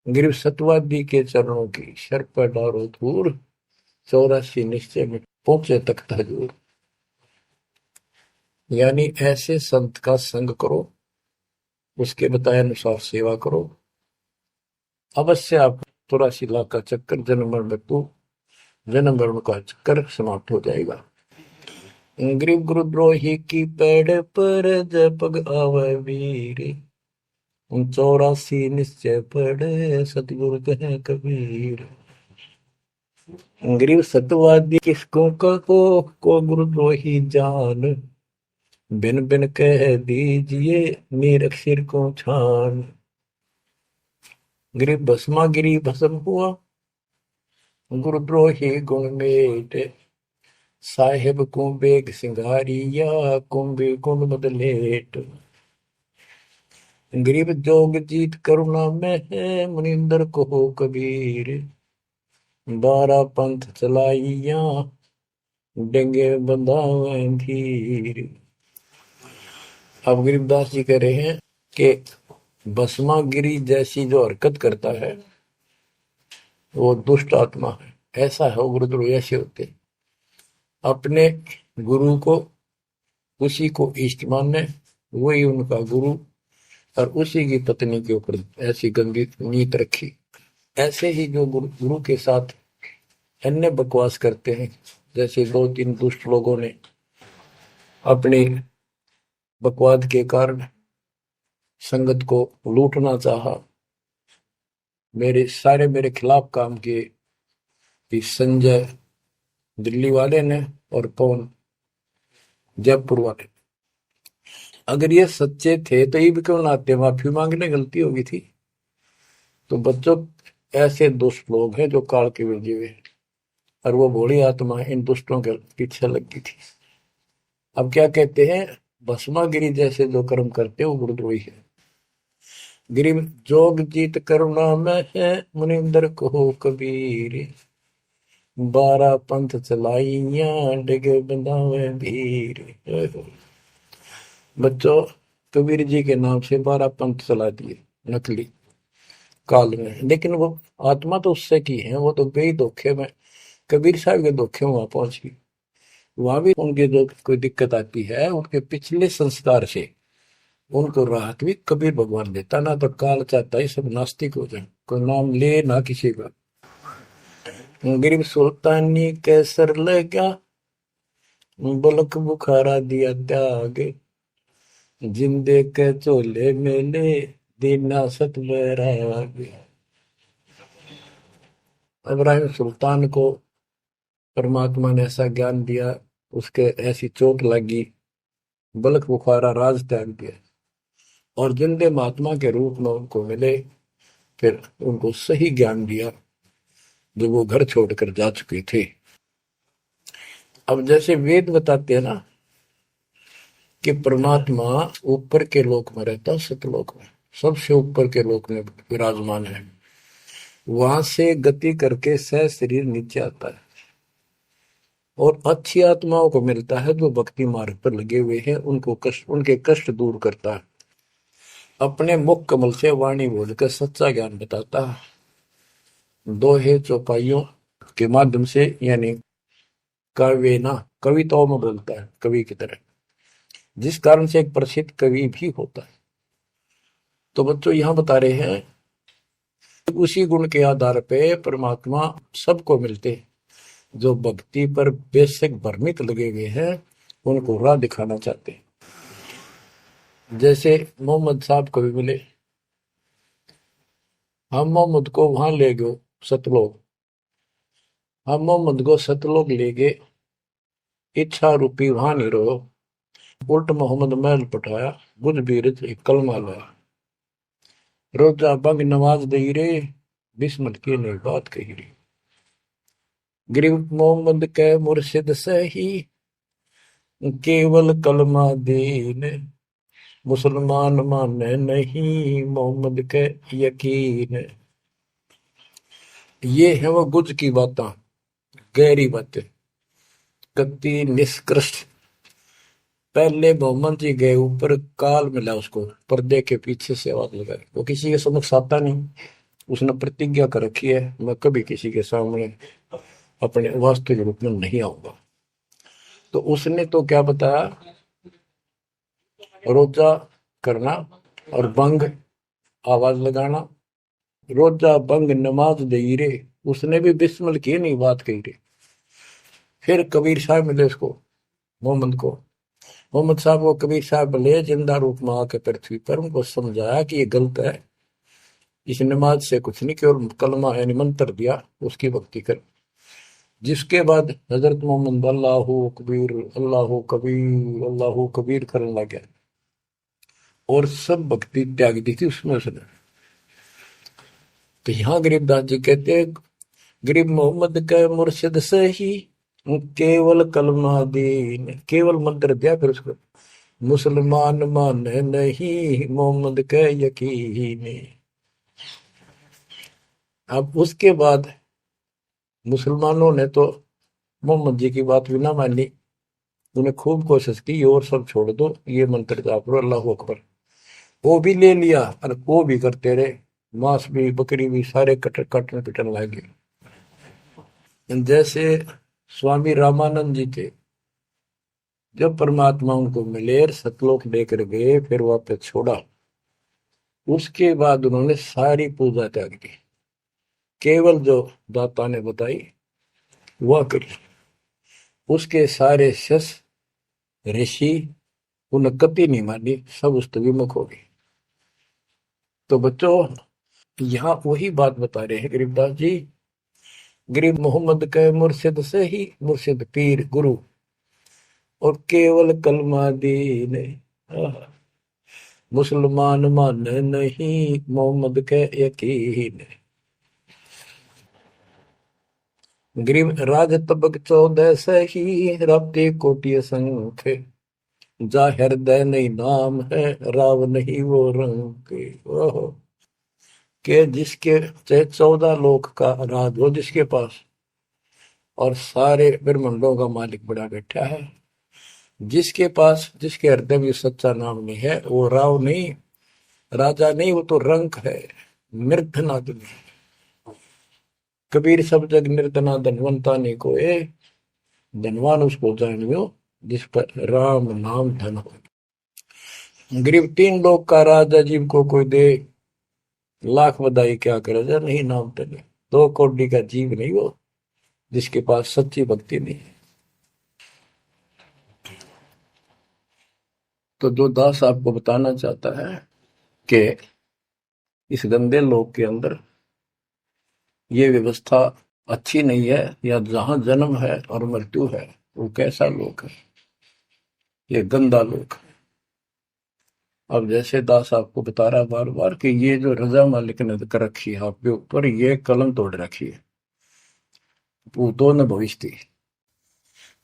गिरव सतवादी के चरणों की शर पर डारो धूर, 84 निश्चय में पहुंचे तख्त हजूर। यानी ऐसे संत का संग करो, उसके बताए अनुसार सेवा करो, अवश्य आप 84 लाख का चक्कर जन्म मरण का चक्कर समाप्त हो जाएगा। गरीब गुरुद्रोही की पेड़ पर जय पग आवे वीर, 84 निश्चय पढ़े सतगुरु कहे कबीर। गरीब सतवादी किसको को गुरुद्रोही जान, बिन बिन कह दीजिए नीरख सिर को छान। गरीब भस्मा गिरी भस्म हुआ, गुरुद्रोही गुण मेट, साहेब को बेग सिंगारिया कुंभी गुण बदलेट। गरीब जोग जीत करुणा में है, मुनिंदर को हो कबीर, 12 पंथ चलाइया डेंगे बंधावे धीर। अब गरीबदास जी कह रहे हैं कि भस्मागिरी जैसी जो हरकत करता है वो दुष्ट आत्मा है। ऐसा है गुरुद्रोह, ऐसे होते अपने गुरु को उसी को इष्ट माने, वही उनका गुरु, और उसी की पत्नी के ऊपर ऐसी गंदी नीत रखी। ऐसे ही जो गुरु के साथ अन्य बकवास करते हैं, जैसे 2-3 दुष्ट लोगों ने अपनी बकवाद के कारण संगत को लूटना चाहा, मेरे खिलाफ काम किए। संजय दिल्ली वाले ने और पवन जयपुर वाले। अगर ये सच्चे थे तो ये भी क्यों ना आते, माफी मांगने गलती होगी थी। तो बच्चों, ऐसे दुष्ट लोग हैं जो काल के भेजे हुए, और वो भोली आत्मा इन दुष्टों के पीछे लगी थी। अब क्या कहते हैं, भस्मागिरी जैसे जो कर्म करते वो गुरुद्रोही है। गिरी जोग जीत करुणा में है, मुनिंदर को कबीर, 12 पंथ चलाइया डिगे बंधावे भीर। बच्चों, कबीर जी के नाम से 12 पंथ चला दिए नकली काल में, लेकिन वो आत्मा तो उससे की है, वो तो गई धोखे में, कबीर साहब के धोखे में वहां पहुंच गई। वहां भी उनके जो कोई दिक्कत आती है, उनके पिछले संस्कार से उनको राहत भी कबीर भगवान देता। ना तो काल चाहता है सब नास्तिक हो जाए, कोई नाम ले ना किसी का। गरीब सुल्तानी कैसर लगा, बलक बुखारा दिया त्याग, जिंदे के चोले मेले दीना सत बैराग। इब्राहिम सुल्तान को परमात्मा ने ऐसा ज्ञान दिया, उसके ऐसी चोट लगी, बलक बुखारा राज त्याग दिया, और जिंदे महात्मा के रूप में उनको मिले, फिर उनको सही ज्ञान दिया जो वो घर छोड़कर जा चुके थे। अब जैसे वेद बताते हैं ना कि परमात्मा ऊपर के लोक में रहता, सतलोक में, सबसे ऊपर के लोक में विराजमान है। वहां से गति करके सह शरीर नीचे आता है, और अच्छी आत्माओं को मिलता है जो भक्ति मार्ग पर लगे हुए हैं, उनके कष्ट दूर करता है, अपने मुख कमल से वाणी बोलकर सच्चा ज्ञान बताता है, दोहे चौपाइयों के माध्यम से, यानी काव्य ना कविताओं में बोलता है कवि की तरह, जिस कारण से एक प्रसिद्ध कवि भी होता है। तो बच्चों, यहां बता रहे हैं उसी गुण के आधार पे परमात्मा सबको मिलते, जो भक्ति पर बेशक भ्रमित लगे हुए हैं उनको राह दिखाना चाहते। जैसे मोहम्मद साहब को भी मिले, हम मोहम्मद को वहां ले गए सतलोक, हम मोहम्मद को सतलोक ले गए, इच्छा रूपी वहां नहीं रहो, उल्ट मोहम्मद महल पठाया, बुझ बीरज एक कलमा लाया, रोजा बंग नवाज दई रे, बिस्मत की नहीं बात कही रे। गरीब मोहम्मद के मुर्शिद से ही केवल कलमा दीन, मुसलमान माने नहीं मोहम्मद के यकीन। ये है वो गुज की बातें, गहरी बातें, कति निष्कृष्ट। पहले मोहम्मद जी गए ऊपर, काल मिला उसको, पर्दे के पीछे से आवाज लगाई, वो किसी के समक्ष आता नहीं, उसने प्रतिज्ञा कर रखी है मैं कभी किसी के सामने अपने वास्तविक रूप में नहीं आऊंगा। तो उसने तो क्या बताया, रोजा करना और बंग आवाज लगाना, रोजा बंग नमाज दई रे, उसने भी बिस्मिल की नहीं बात कही रे। फिर कबीर साहब मिले उसको, मोहम्मद को, मोहम्मद साहब को कबीर साहब ले जिंदा रूप में आके पृथ्वी पर उनको समझाया कि ये गलत है, इस नमाज से कुछ नहीं, केवल कलमा यानी मंत्र दिया, उसकी भक्ति कर। जिसके बाद हजरत मोहम्मद अल्लाह कबीर अल्लाह कबीर करने लग गया और सब भक्ति त्याग दी थी उसमें उसने। तो यहाँ गरीबदास जी कहते हैं, गरीब मोहम्मद के मुर्शिद से ही केवल कलमा दीन, केवल मंत्र दिया, फिर उसको मुसलमान माने नहीं मोहम्मद के यकीन। अब उसके बाद मुसलमानों ने तो मोहम्मद जी की बात भी ना मानी, उन्हें खूब कोशिश की और सब छोड़ दो, ये मंत्र जाप लो अल्लाह अकबर, वो भी ले लिया और वो भी करते रहे, मांस भी बकरी भी सारे कटन पिटन लगे। जैसे स्वामी रामानंद जी थे, जब परमात्मा उनको मिले सतलोक लेकर गए, फिर वापस छोड़ा, उसके बाद उन्होंने सारी पूजा त्याग दी, केवल जो दाता ने बताई वह करी। उसके सारे शस ऋषि उन्हें कति नहीं मानी, सब उस विमुख हो गए। तो बच्चों यहाँ वही बात बता रहे हैं गरीबदास जी, गरीब मोहम्मद के मुर्शिद से ही, मुर्शिद पीर गुरु, और केवल कलमा दीन, मुसलमान माने नहीं मोहम्मद के यकीन। गरीब राज तबक 14 से ही, राब्ते कोटि संख्य, जा हृदय नहीं नाम है, राव नहीं वो रंग के। ओहो, के जिसके चाहे 14 लोक का राज हो जिसके पास, और सारे ब्रह्मांडों का मालिक बड़ा बैठा है, जिसके पास, जिसके हृदय में सच्चा नाम नहीं है, वो राव नहीं, राजा नहीं, वो तो रंक है, निर्धनादमी। कबीर सब जग निर्धना धनवंता नहीं कोई, धनवान उसको जानियो जिस पर राम नाम धन हो। गरीब 3 लोग का राजा जीव को कोई दे, लाख बधाई क्या करे जा नहीं नाम धन, 2 कौड़ी का जीव नहीं वो जिसके पास सच्ची भक्ति नहीं है। तो जो दास आपको बताना चाहता है कि इस गंदे लोक के अंदर ये व्यवस्था अच्छी नहीं है, या जहां जन्म है और मृत्यु है वो कैसा लोक है, ये गंदा लोक है। अब जैसे दास आपको बता रहा बार बार कि ये जो रजा मालिक ने कर रखी है आपके ऊपर, ये कलम तोड़ रखी है, भूतों न भविष्य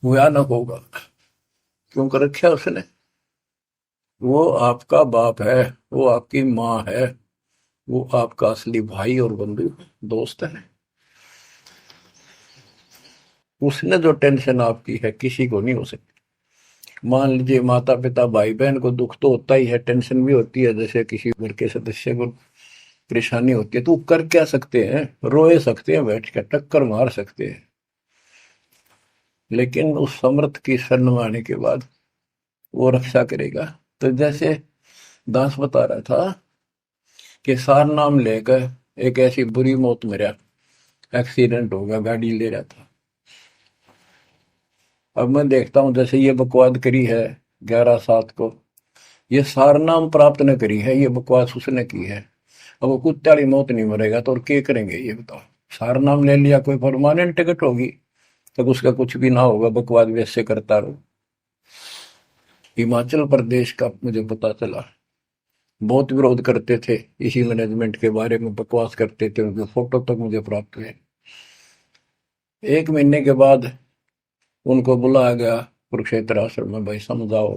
भयानक होगा। क्यों कर रखा उसने, वो आपका बाप है, वो आपकी माँ है, वो आपका असली भाई और बंधु दोस्त है। उसने जो टेंशन आपकी है किसी को नहीं हो सकती। मान लीजिए माता पिता भाई बहन को दुख तो होता ही है, टेंशन भी होती है, जैसे किसी घर के सदस्य को परेशानी होती है, तो कर क्या सकते हैं, रोए सकते हैं, बैठ कर टक्कर मार सकते हैं, लेकिन उस समर्थ की शरण में आने के बाद वो रक्षा करेगा। तो जैसे दास बता रहा था कि सार नाम लेकर एक ऐसी बुरी मौत मरा, एक्सीडेंट हो गया, गाड़ी ले रहा था। अब मैं देखता हूँ जैसे ये बकवाद करी है 11/7 को, ये सारनाम प्राप्त न करी है, ये बकवास उसने की है। अब वो कुत्ते वाली मौत नहीं मरेगा तो और क्या करेंगे ये बताओ। सारनाम ले लिया, कोई परमानेंट टिकट होगी तब उसका कुछ भी ना होगा, बकवाद वैसे करता रहो। हिमाचल प्रदेश का मुझे पता चला, बहुत विरोध करते थे इसी मैनेजमेंट के बारे में, बकवास करते थे, उनके फोटो तक मुझे प्राप्त हुए। 1 महीने के बाद उनको बुलाया गया कुरुक्षेत्र आश्रम में, भाई समझाओ।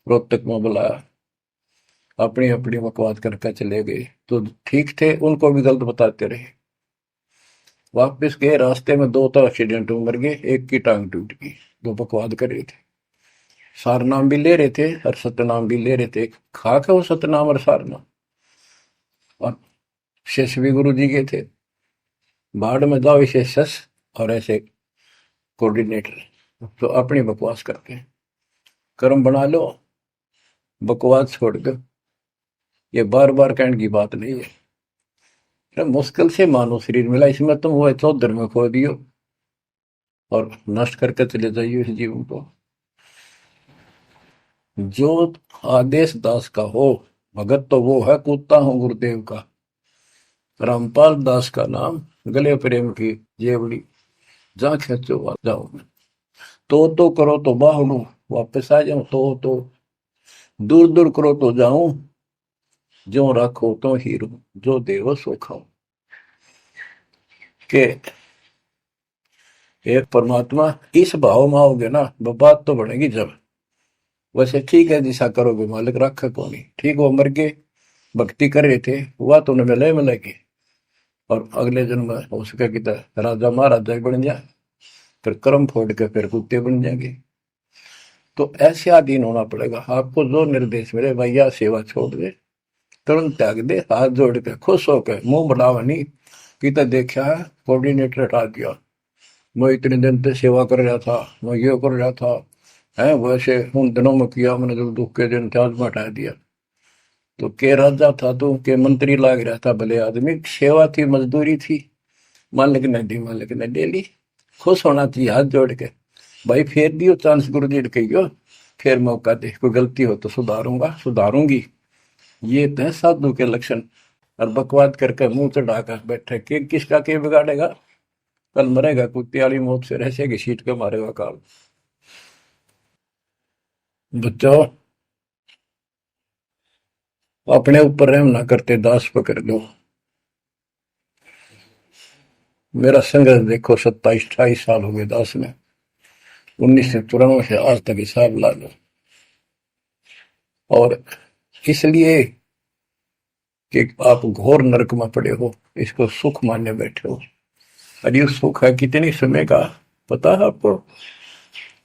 रोहतक में बुलाया, अपनी अपनी बकवास करके चले गए। तो ठीक थे, उनको भी गलत बताते रहे। वापस गए, रास्ते में 2 तो एक्सीडेंट में मर गए, एक की टांग टूट गई। दो बकवाद कर रहे थे, सारनाम भी ले रहे थे और सतनाम भी ले रहे थे, खा के वो सतनाम और सारनाम। और शिष्य भी गुरु जी के थे, बाढ़ में जाओ इसे शस और ऐसे कोऑर्डिनेटर, तो अपनी बकवास करते हैं। कर्म बना लो, बकवास छोड़ कर। ये बार बार कहने की बात नहीं है, तो मुश्किल से मानो शरीर मिला, इसमें तुम वो चौधर में खो दियो और नष्ट करके चले जाइए इस जीवन को। जो आदेश दास का हो भगत, तो वो है कूदता हूँ गुरुदेव का। रामपाल दास का नाम, गले प्रेम की जेवड़ी, जहाँ खेचो वहां जाओ मैं। तो करो तो बाहू, वापस आ जाऊं तो दूर दूर करो तो जाऊं, जो रखो तो हीरो, जो देवो सो खाओ। के एक परमात्मा इस भाव में आओगे ना, वो बात तो बढ़ेगी जब। वैसे ठीक है, दिशा करोगे मालिक रखा को नहीं, ठीक वो मर गए, भक्ति कर रहे थे, हुआ तो उन्हें मिलेगी, और अगले जन्म में हो सके कि राजा महाराजा ही बन जाए, फिर कर्म फोड़ के फिर कुत्ते बन जाएंगे। तो ऐसे अधीन होना पड़ेगा आपको, जो निर्देश मिले भैया सेवा छोड़ दे, तुरंत त्याग दे, हाथ जोड़ के खुश होकर, मुंह बढ़ावा नहीं कि तो देखा है कोऑर्डिनेटर हटा दिया, मैं इतने दिन से सेवा कर रहा था, मैं ये कर रहा था, है वैसे उन दिनों में किया मैंने, जो दुख के दिन थे आज में हटा दिया। तो के राजा था तो के मंत्री लाग रहा था, भले आदमी, सेवा थी, मजदूरी थी, मालिक ने दी, मालिक ने ले ली। खुश होना चाहिए हाथ जोड़ के, भाई फेर दियो चांस, गुरु जी ने कहियो फिर मौका दे, कोई गलती हो तो सुधारूंगा सुधारूंगी। ये तो साधु के लक्षण। और बकवाद करके मुंह चढ़ा कर बैठे, कि किसका के बिगाड़ेगा, कल मरेगा कुत्ते वाली मौत से, रहसे की सीट के मारेगा काल। बच्चों, अपने ऊपर रहम ना करते, दास पकड़ लो। मेरा संघर्ष देखो, 27-28 साल हो गए दास में, 1994 से आज तक हिसाब ला लो। और इसलिए कि आप घोर नरक में पड़े हो, इसको सुख मानने बैठे हो। अरे सुख है कितनी समय का पता है आपको?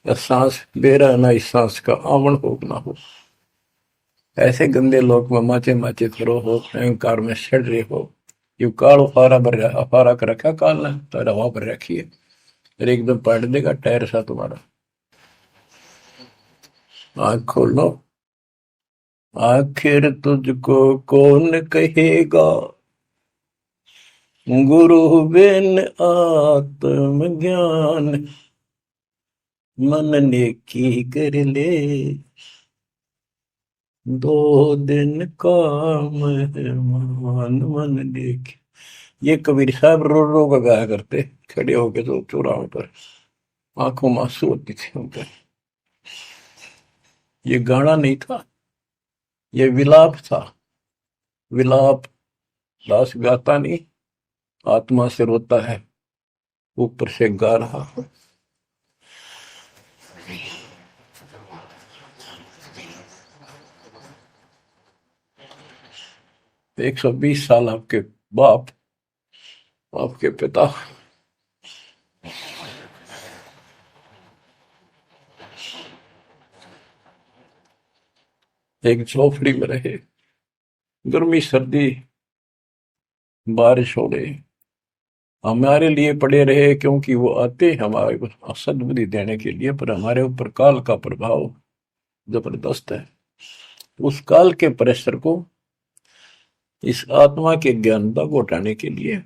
या सांस बेरा ना, इस सांस का आवण हो ना हो, ऐसे गंदे लोग में माचे माचे खरो हो, अहंकार में सड़ रहे हो। यू काल अफारा कर रखा काल ने, तो हवा पर रखिए, फिर एकदम पलट देगा टायर सा तुम्हारा। आंख खोल लो, आखिर तुझको कौन कहेगा, गुरु बिन आत्म ज्ञान, मन ने की कर ले, 2 दिन काम है मान, मन ने की। ये कबीर साहब रो रो कर गाया करते, खड़े होके तो चौराहों पर, आंखों में आंसू होती थी उनके। ये गाना नहीं था, ये विलाप था। विलाप दास गाता नहीं, आत्मा से रोता है, ऊपर से गा रहा। 120 साल आपके बाप, आपके पिता, एक झोपड़ी में रहे, गर्मी सर्दी बारिश हो गई, हमारे लिए पड़े रहे, क्योंकि वो आते हमारे को सद्बुद्धि देने के लिए, पर हमारे ऊपर काल का प्रभाव जबरदस्त है। उस काल के प्रेशर को इस आत्मा के ज्ञानता को हटाने के लिए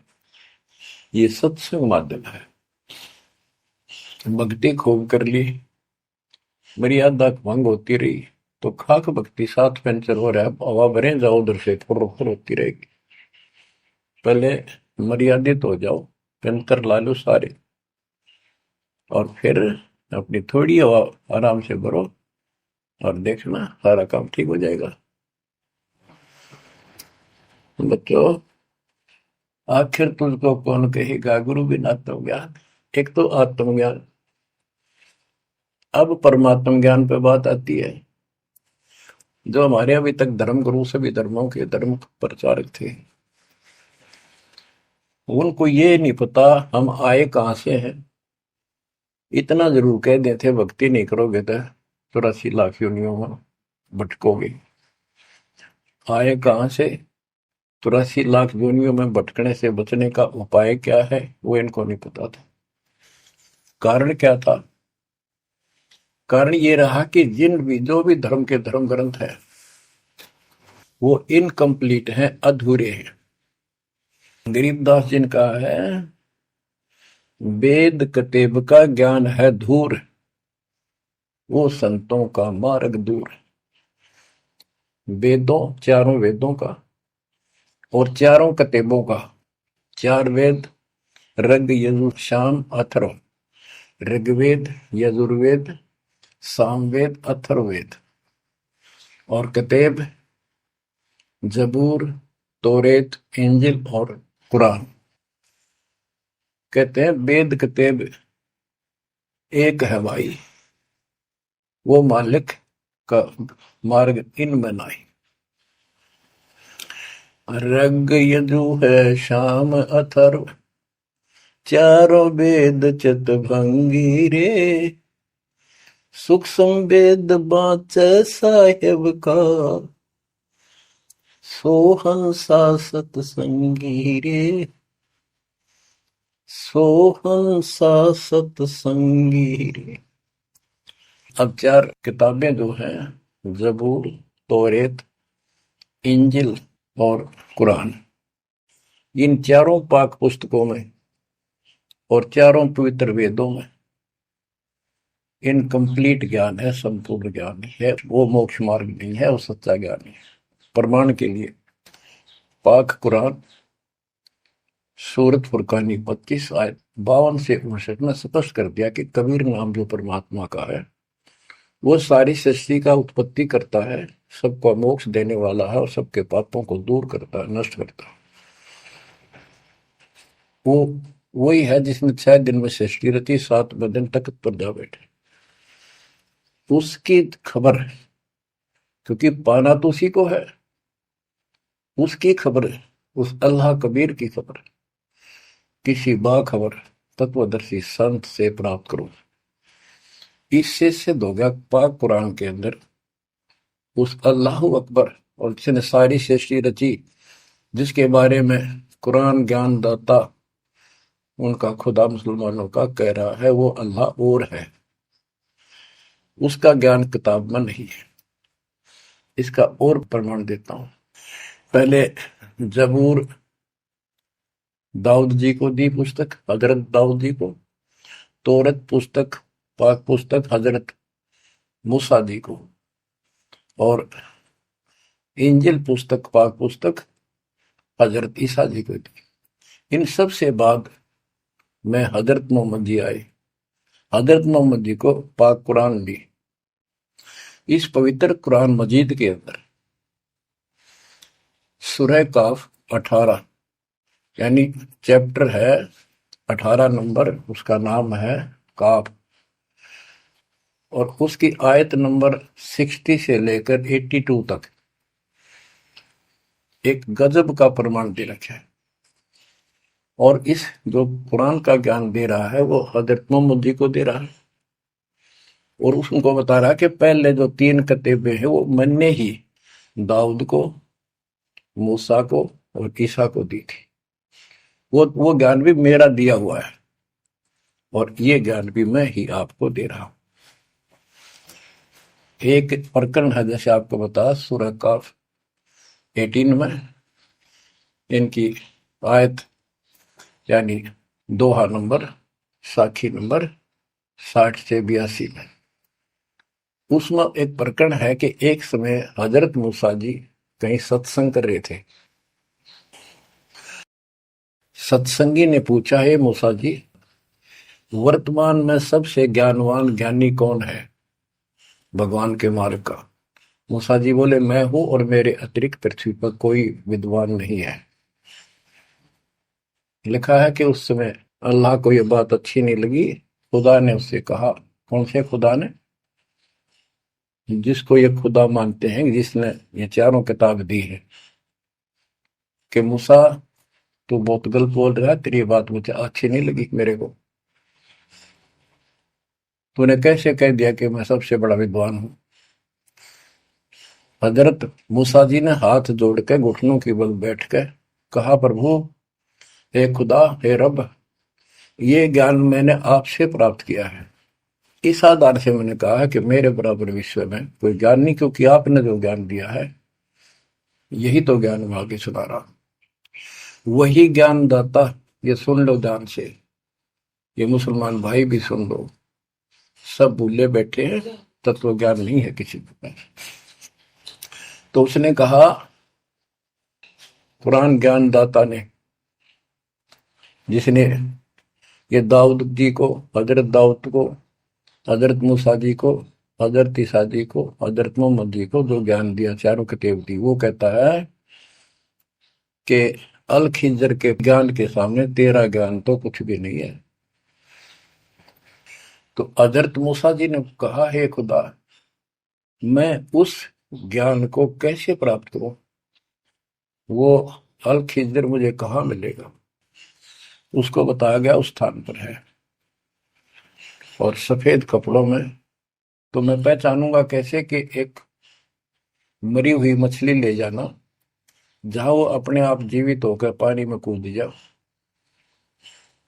ये सत्संग माध्यम है। भक्ति खूब कर ली, मर्यादा भंग होती रही तो खाक भक्ति साथ पंचर हो रहा है, हवा भरे जाओ उधर से फुर होती रहेगी। पहले मर्यादित हो जाओ, पंचर ला लो सारे, और फिर अपनी थोड़ी हवा आराम से भरो और देखना सारा काम ठीक हो जाएगा। बच्चों, आखिर तुझको कौन कहेगा गुरु बिन आत्मज्ञान। एक तो आत्मज्ञान, अब परमात्म ज्ञान पे बात आती है। जो हमारे अभी तक धर्म गुरु सभी धर्मों के धर्म प्रचारक थे, उनको ये नहीं पता हम आए कहां से हैं। इतना जरूर कह देते भक्ति नहीं करोगे तो 84 लाख योनियों में भटकोगे। आए कहां से, 84 लाख योनियों में भटकने से बचने का उपाय क्या है वो इनको नहीं पता था। कारण क्या था? कारण ये रहा कि जो भी धर्म के धर्म ग्रंथ है वो इनकम्प्लीट हैं, अधूरे हैं। गरीबदास जी ने कहा है, वेद कतेब का ज्ञान है धूर, वो संतों का मार्ग दूर। वेदों, चारों वेदों का और चारों कतेबों का, 4 वेद ऋग यजुर शाम अथर्व, ऋग्वेद यजुर्वेद सामवेद अथर्ववेद, और कतेब जबूर तोरेत इंजिल और कुरान। कहते हैं वेद कतेब एक है भाई, वो मालिक का मार्ग इनमें नहीं। ऋग यजु है शाम अथर्व, चारों वेद चितभंगी रे, सूक्ष्म वेद बाँचे साहेब का, सोहंसा सतसंगी रे, सोहंसा सतसंगी रे। अब 4 किताबें जो हैं, जबूर तौरेत इंजिल और कुरान, इन चारों पाक पुस्तकों में और चारों पवित्र वेदों में इनकम्प्लीट ज्ञान है, संपूर्ण ज्ञान है। वो मोक्ष मार्ग नहीं है, वो सच्चा ज्ञान है। प्रमाण के लिए पाक कुरान सूरत फुरकानी 25 आयत 52 से 59 में स्पष्ट कर दिया कि कबीर नाम जो परमात्मा का है वो सारी सृष्टि का उत्पत्ति करता है, सबको मोक्ष देने वाला है और सबके पापों को दूर करता है, नष्ट करता है। वो वही है जिसने 6 दिन में सृष्टि रची, 7वें दिन तख्त पर जा बैठे। उसकी खबर है, क्योंकि पाना तो उसी को है, उसकी खबर है, उस अल्लाह कबीर की खबर किसी बाखबर तत्वदर्शी संत से प्राप्त करो। इससे सिद्ध हो गया पाक कुरान के अंदर उस अल्लाह अकबर और जिसने सारी सृष्टि रची, जिसके बारे में कुरान ज्ञान दाता उनका खुदा मुसलमानों का कह रहा है वो अल्लाह और है, उसका ज्ञान किताब में नहीं है। इसका और प्रमाण देता हूं। पहले जबूर दाऊद जी को दी पुस्तक, हजरत दाऊद जी को। तौरत पुस्तक, पाक पुस्तक हजरत मूसा जी को। और इंजिल पुस्तक, पाक पुस्तक हजरत ईसा जी को दी। इन सब से बाद में हजरत मोहम्मद जी आए, हजरत मोहम्मद जी को पाक कुरान दी। इस पवित्र कुरान मजीद के अंदर सूरह काफ 18 यानी चैप्टर है 18 नंबर, उसका नाम है काफ, और उसकी आयत नंबर 60 से लेकर 82 तक एक गजब का प्रमाण दे रखा है। और इस जो कुरान का ज्ञान दे रहा है वो हजरत मोहम्मद जी को दे रहा है, और उसको बता रहा है कि पहले जो 3 किताबें हैं वो मैंने ही दाऊद को, मूसा को और ईसा को दी थी। वो ज्ञान भी मेरा दिया हुआ है और ये ज्ञान भी मैं ही आपको दे रहा हूं। एक प्रकरण है, जैसे आपको बता सूरह काफ 18 में इनकी आयत यानी दोहा नंबर साखी नंबर 60 से 82 में। उसमें एक प्रकरण है कि एक समय हजरत मूसा जी कहीं सत्संग कर रहे थे। सत्संगी ने पूछा, है मूसा जी, वर्तमान में सबसे ज्ञानवान ज्ञानी कौन है भगवान के मार्ग का? मूसा जी बोले, मैं हूं और मेरे अतिरिक्त पृथ्वी पर कोई विद्वान नहीं है। लिखा है कि उस समय अल्लाह को यह बात अच्छी नहीं लगी। खुदा ने उससे कहा, कौन से खुदा ने? जिसको ये खुदा मानते हैं, जिसने ये चारों किताब दी है, कि मूसा तू बहुत गलत बोल रहा है, तेरी बात मुझे अच्छी नहीं लगी। मेरे को तूने कैसे कह दिया कि मैं सबसे बड़ा विद्वान हूं? हजरत मूसा जी ने हाथ जोड़ के घुटनों की बल बैठ के कहा, प्रभु, हे खुदा, हे रब, ये ज्ञान मैंने आपसे प्राप्त किया है। इस आधार से मैंने कहा है कि मेरे बराबर विश्व में कोई ज्ञान नहीं, क्योंकि आपने जो ज्ञान दिया है यही तो ज्ञान मैं आगे सुना रहा। वही ज्ञान दाता, ये सुन लो ध्यान से, ये मुसलमान भाई भी सुन लो, सब भूले बैठे हैं, तत्व ज्ञान नहीं है किसी को। तो उसने कहा, कुरान ज्ञान दाता ने, जिसने ये दाऊद जी को, हजरत दाऊद को, हजरत मूसा जी को, हजरत ईसा जी को, हजरत मोहम्मद जी को जो ज्ञान दिया, चारों किताब दी, वो कहता है कि अल खिंजर के ज्ञान के सामने तेरा ज्ञान तो कुछ भी नहीं है। तो हजरत मूसा जी ने कहा, हे खुदा, मैं उस ज्ञान को कैसे प्राप्त करूं? वो अल खिंजर मुझे कहाँ मिलेगा? उसको बताया गया उस स्थान पर है, और सफेद कपड़ों में। तो मैं पहचानूंगा कैसे कि एक मरी हुई मछली ले जाना, जहां वो अपने आप जीवित होकर पानी में कूद जाओ,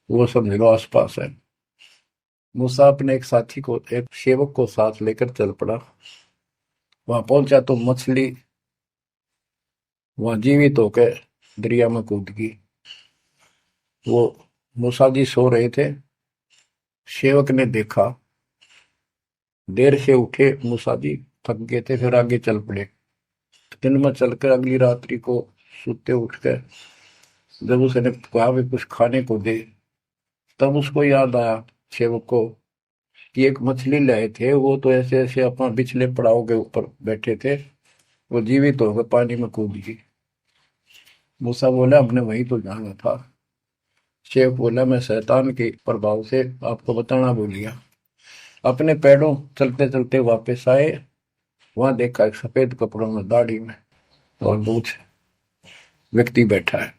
वो समझ लो आसपास है। मूसा अपने एक साथी को, एक सेवक को साथ लेकर चल पड़ा। वहां पहुंचा तो मछली वहां जीवित होकर दरिया में कूद गई। वो मूसा जी सो रहे थे। सेवक ने देखा, देर से उठे मूसा जी, थक गए थे, फिर आगे चल पड़े। दिन में चलकर अगली रात्रि को सोते उठकर जब उसने कहा भी कुछ खाने को दे, तब उसको याद आया सेवक को कि एक मछली लाए थे, वो तो ऐसे ऐसे अपना बिछले पड़ाव के ऊपर बैठे थे, वो जीवित होकर पानी में कूद गई। मूसा बोला, हमने वही तो जाना था। शेख बोला, मैं शैतान के प्रभाव से आपको बताना भूल गया। अपने पैरों चलते चलते वापस आए। वहां देखा एक सफेद कपड़ों में, दाढ़ी में और मूछ व्यक्ति बैठा है।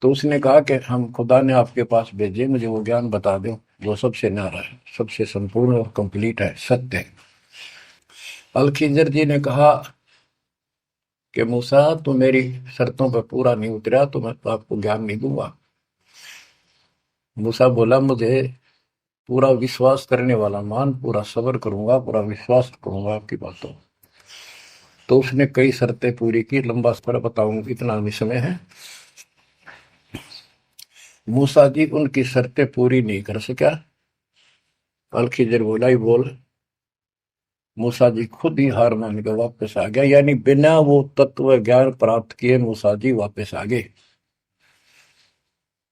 तो उसने कहा कि हम खुदा ने आपके पास भेजे, मुझे वो ज्ञान बता दो जो सबसे न्यारा है, सबसे संपूर्ण और कंप्लीट है, सत्य है। अल खिंजर जी ने कहा कि मूसा, तू मेरी शर्तों पर पूरा नहीं उतरा तो मैं तो आपको ज्ञान नहीं दूंगा। मूसा बोला, मुझे पूरा विश्वास करने वाला मान, पूरा सब्र करूंगा, पूरा विश्वास करूंगा आपकी बातों। तो उसने कई शर्तें पूरी की, लंबा सफर बताऊंगा, इतना भी समय है। मूसा जी उनकी शर्तें पूरी नहीं कर सका। अल खिजर बोला, ही बोल। मूसा जी खुद ही हार मान के वापस आ गया, यानी बिना वो तत्व ज्ञान प्राप्त किए मूसा जी वापस आ गए।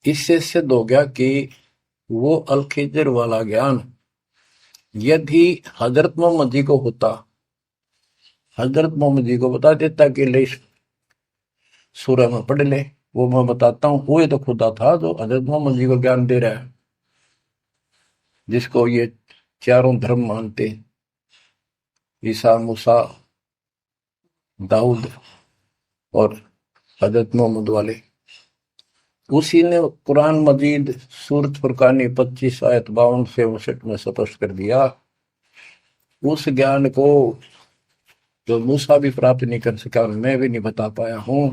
इससे सिद्ध हो गया कि वो अल खिजर वाला ज्ञान यदि हजरत मोहम्मद जी को होता, हजरत मोहम्मद जी को बता देता कि ले सूरह में पढ़ ले, वो मैं बताता हूँ, वो ये तो खुदा था जो हजरत मोहम्मद जी को ज्ञान दे रहा है, जिसको ये चारों धर्म मानते, ईसा, मूसा, दाऊद और हजरत मोहम्मद वाले। उसी ने कुरान मजीद सूरत फुरकानी 25 आयत 52 से 59 में स्पष्ट कर दिया। उस ज्ञान को जो मूसा भी प्राप्त नहीं कर सका, मैं भी नहीं बता पाया हूं,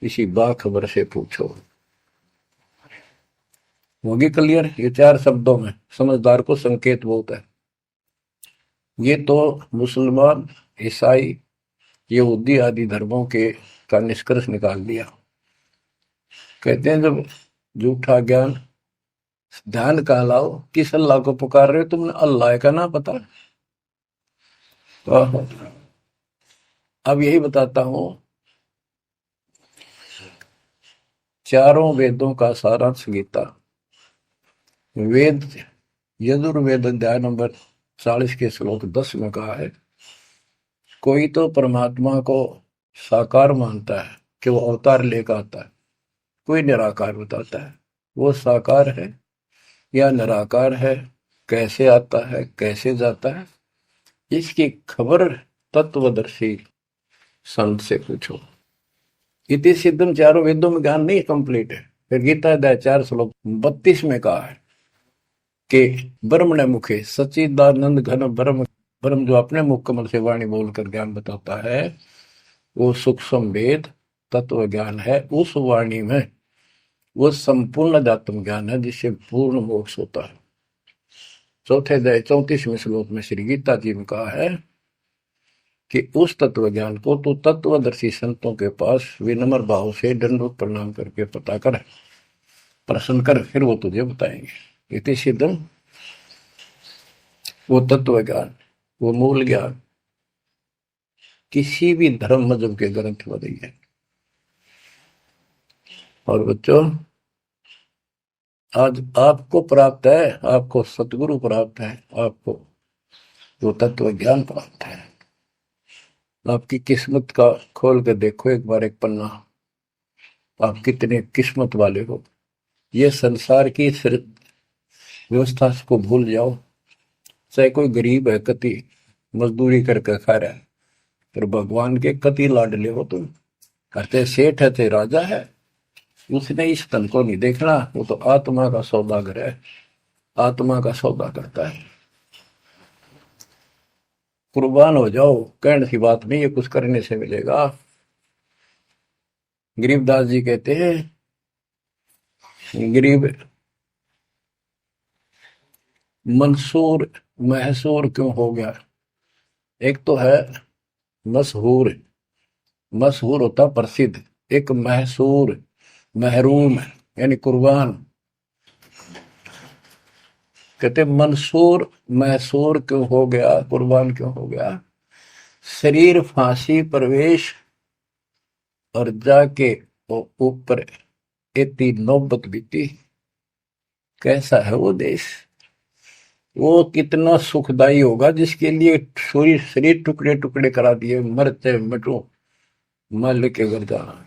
किसी बाखबर से पूछो। होगी क्लियर? ये 4 शब्दों में समझदार को संकेत बहुत है। ये तो मुसलमान, ईसाई, यहूदी आदि धर्मों के का निष्कर्ष निकाल दिया। कहते हैं जब झूठा ज्ञान ध्यान का लाओ, किस अल्लाह को पुकार रहे हो तुमने? अल्लाह का ना पता। तो अब यही बताता हूं, चारों वेदों का सारांश गीता। वेद यजुर्वेद अध्याय नंबर 40 के श्लोक 10 में कहा है, कोई तो परमात्मा को साकार मानता है कि वो अवतार लेकर आता है, कोई निराकार बताता है। वो साकार है या निराकार है, कैसे आता है कैसे जाता है, इसकी खबर तत्वदर्शी संत से पूछो। इति सिद्धम, चारों वेदों में ज्ञान नहीं कंप्लीट है। फिर गीता अध्याय 4 श्लोक 32 में कहा है कि ब्रह्मण मुखे सच्चिदानंद घन ब्रह्म, ब्रह्म जो अपने मुख कमल से वाणी बोलकर ज्ञान बताता है, वो सूक्ष्म वेद तत्व ज्ञान है। उस वाणी में वो संपूर्ण आत्म ज्ञान है जिससे पूर्ण मोक्ष होता है। चौथे अध्याय 34वें श्लोक में श्री गीता जी ने कहा है कि उस तत्व ज्ञान को तो तत्वदर्शी संतों के पास विनम्र भाव से दंडवत प्रणाम करके पता कर, प्रश्न कर, फिर वो तुझे बताएंगे। इति सिद्धम, वो तत्व ज्ञान, वो मूल ज्ञान किसी भी धर्म मजहब के ग्रंथ में नहीं है। और बच्चों, आज आपको प्राप्त है, आपको सतगुरु प्राप्त है, आपको जो तत्व ज्ञान प्राप्त है। आपकी किस्मत का खोल के देखो एक बार एक पन्ना, आप कितने किस्मत वाले हो। ये संसार की व्यवस्था को भूल जाओ। चाहे कोई गरीब है, कति मजदूरी करके खा रहा है, पर भगवान के कति लाडले हो तुम। कहते सेठ है थे राजा है, उसने इस तन को नहीं देखना, वो तो आत्मा का सौदागर है, आत्मा का सौदा करता है। कुर्बान हो जाओ, कहने की बात नहीं है, कुछ करने से मिलेगा। गरीबदास जी कहते हैं, गरीब मंसूर महसूर क्यों हो गया? एक तो है मशहूर, मशहूर होता प्रसिद्ध, एक महसूर महरूम यानी कुर्बान। कहते मंसूर महसूर क्यों हो गया, कुर्बान क्यों हो गया? शरीर फांसी प्रवेश और जाके ऊपर इतनी नौबत बीती। कैसा है वो देश, वो कितना सुखदाई होगा जिसके लिए शरीर शरीर टुकड़े टुकड़े करा दिए, मरते मटो मल के घर जाना।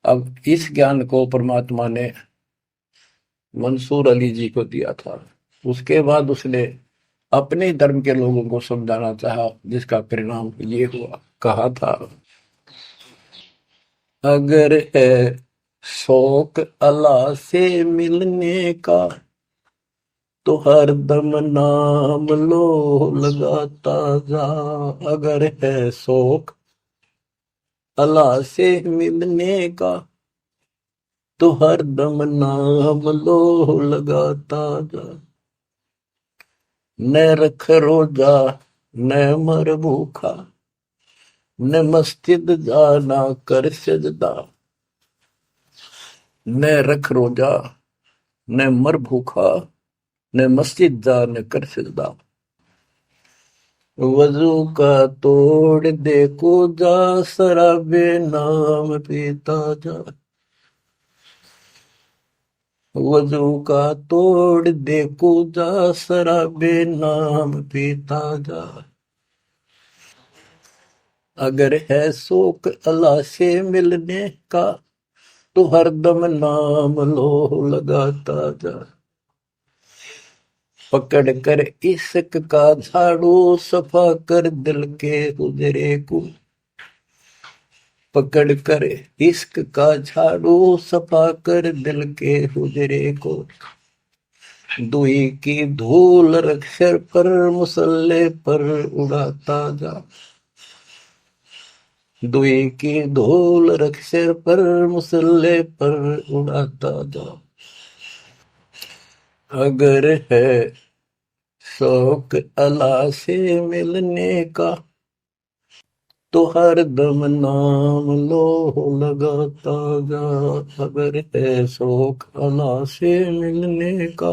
अब इस ज्ञान को परमात्मा ने मंसूर अली जी को दिया था, उसके बाद उसने अपने धर्म के लोगों को समझाना चाहा, जिसका परिणाम ये हुआ। कहा था, अगर है शौक अल्लाह से मिलने का तो हर दम नाम लो लगाता जा। अगर है शौक अल्लाह से मिलने का तो हर दम नाम लो लगाता जा। न रख रोजा न मर भूखा, न मस्जिद जाना कर सजदा। न रख रोजा न मर भूखा, न मस्जिद जा न कर सजदा। वजू का तोड़ दे को जा, शराबे नाम पीता जा। वजू का तोड़ दे को जा, शराबे नाम पीता जा। अगर है शौक अल्लाह से मिलने का तो हरदम नाम लो लगाता जा। पकड़ कर इश्क का झाड़ू सफा कर दिल के हुजरे को। पकड़ कर इश्क का झाड़ू सफा कर दिल के हुजरे को। दुई की धूल रख सिर पर मुसल्ले पर उड़ाता जा। दुई की धूल रख सिर पर मुसल्ले पर उड़ाता जा। अगर है शौक अल्लाह से मिलने का तो हर दम नाम लो लगाता जा, अगर है शौक अल्लाह से मिलने का,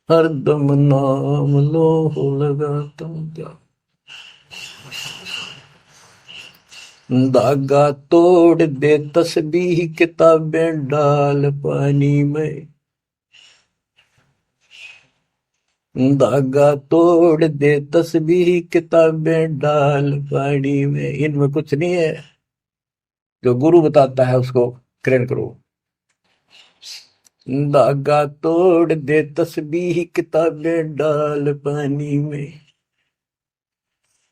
हर दम नाम लो लगाता जा। धागा तोड़ दे तस्बीह किताबें डाल पानी में, धागा तोड़ दे तस्बीह किताबें डाल पानी में। इनमें कुछ नहीं है, जो गुरु बताता है उसको ग्रहण करो। धागा तोड़ दे तस्बीह किताबें डाल पानी में,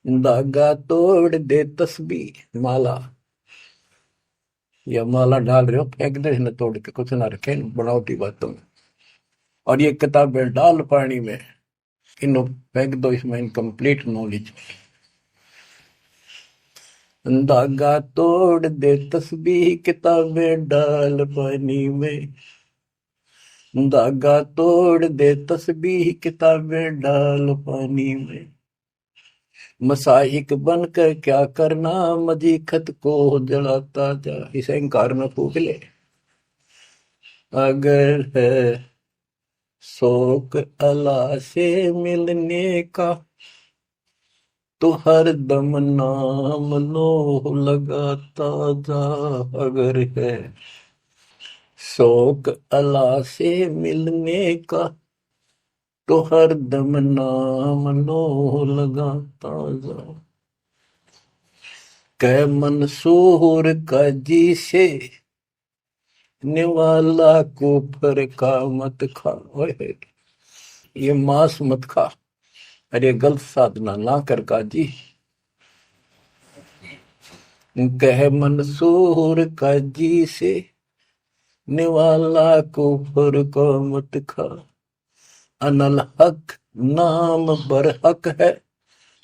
धागा तोड़ दे तस्बीह माला, या माला डाल रहे हो फेंक दे न, तोड़ के कुछ ना रखे बनावटी बातों में। और ये किताबें डाल पानी में, इनको फेंक दो इसमें इनकम्प्लीट नॉलेज। धागा तोड़ दे तस्बीह किताबें डाल पानी में, धागा तोड़ दे तस्बीह किताबें डाल पानी में। मसाइक बनकर क्या करना, मजीखत को जलाता जा। इसे इंकार न फूक ले। अगर है शौक अल्लाह से मिलने का, तो हर दम नाम लो लगाता जा। अगर है शौक अल्लाह से मिलने का, तो हर दम नाम लो लगाता जा। कै मंसूर का जी से निवाला कुफर का मत खा। ओए, ये मांस मत खा, अरे गलत साधना ना कर काजी। कह मंसूर का जी से निवाला कुफर का मत खा। अनल हक नाम बरहक है,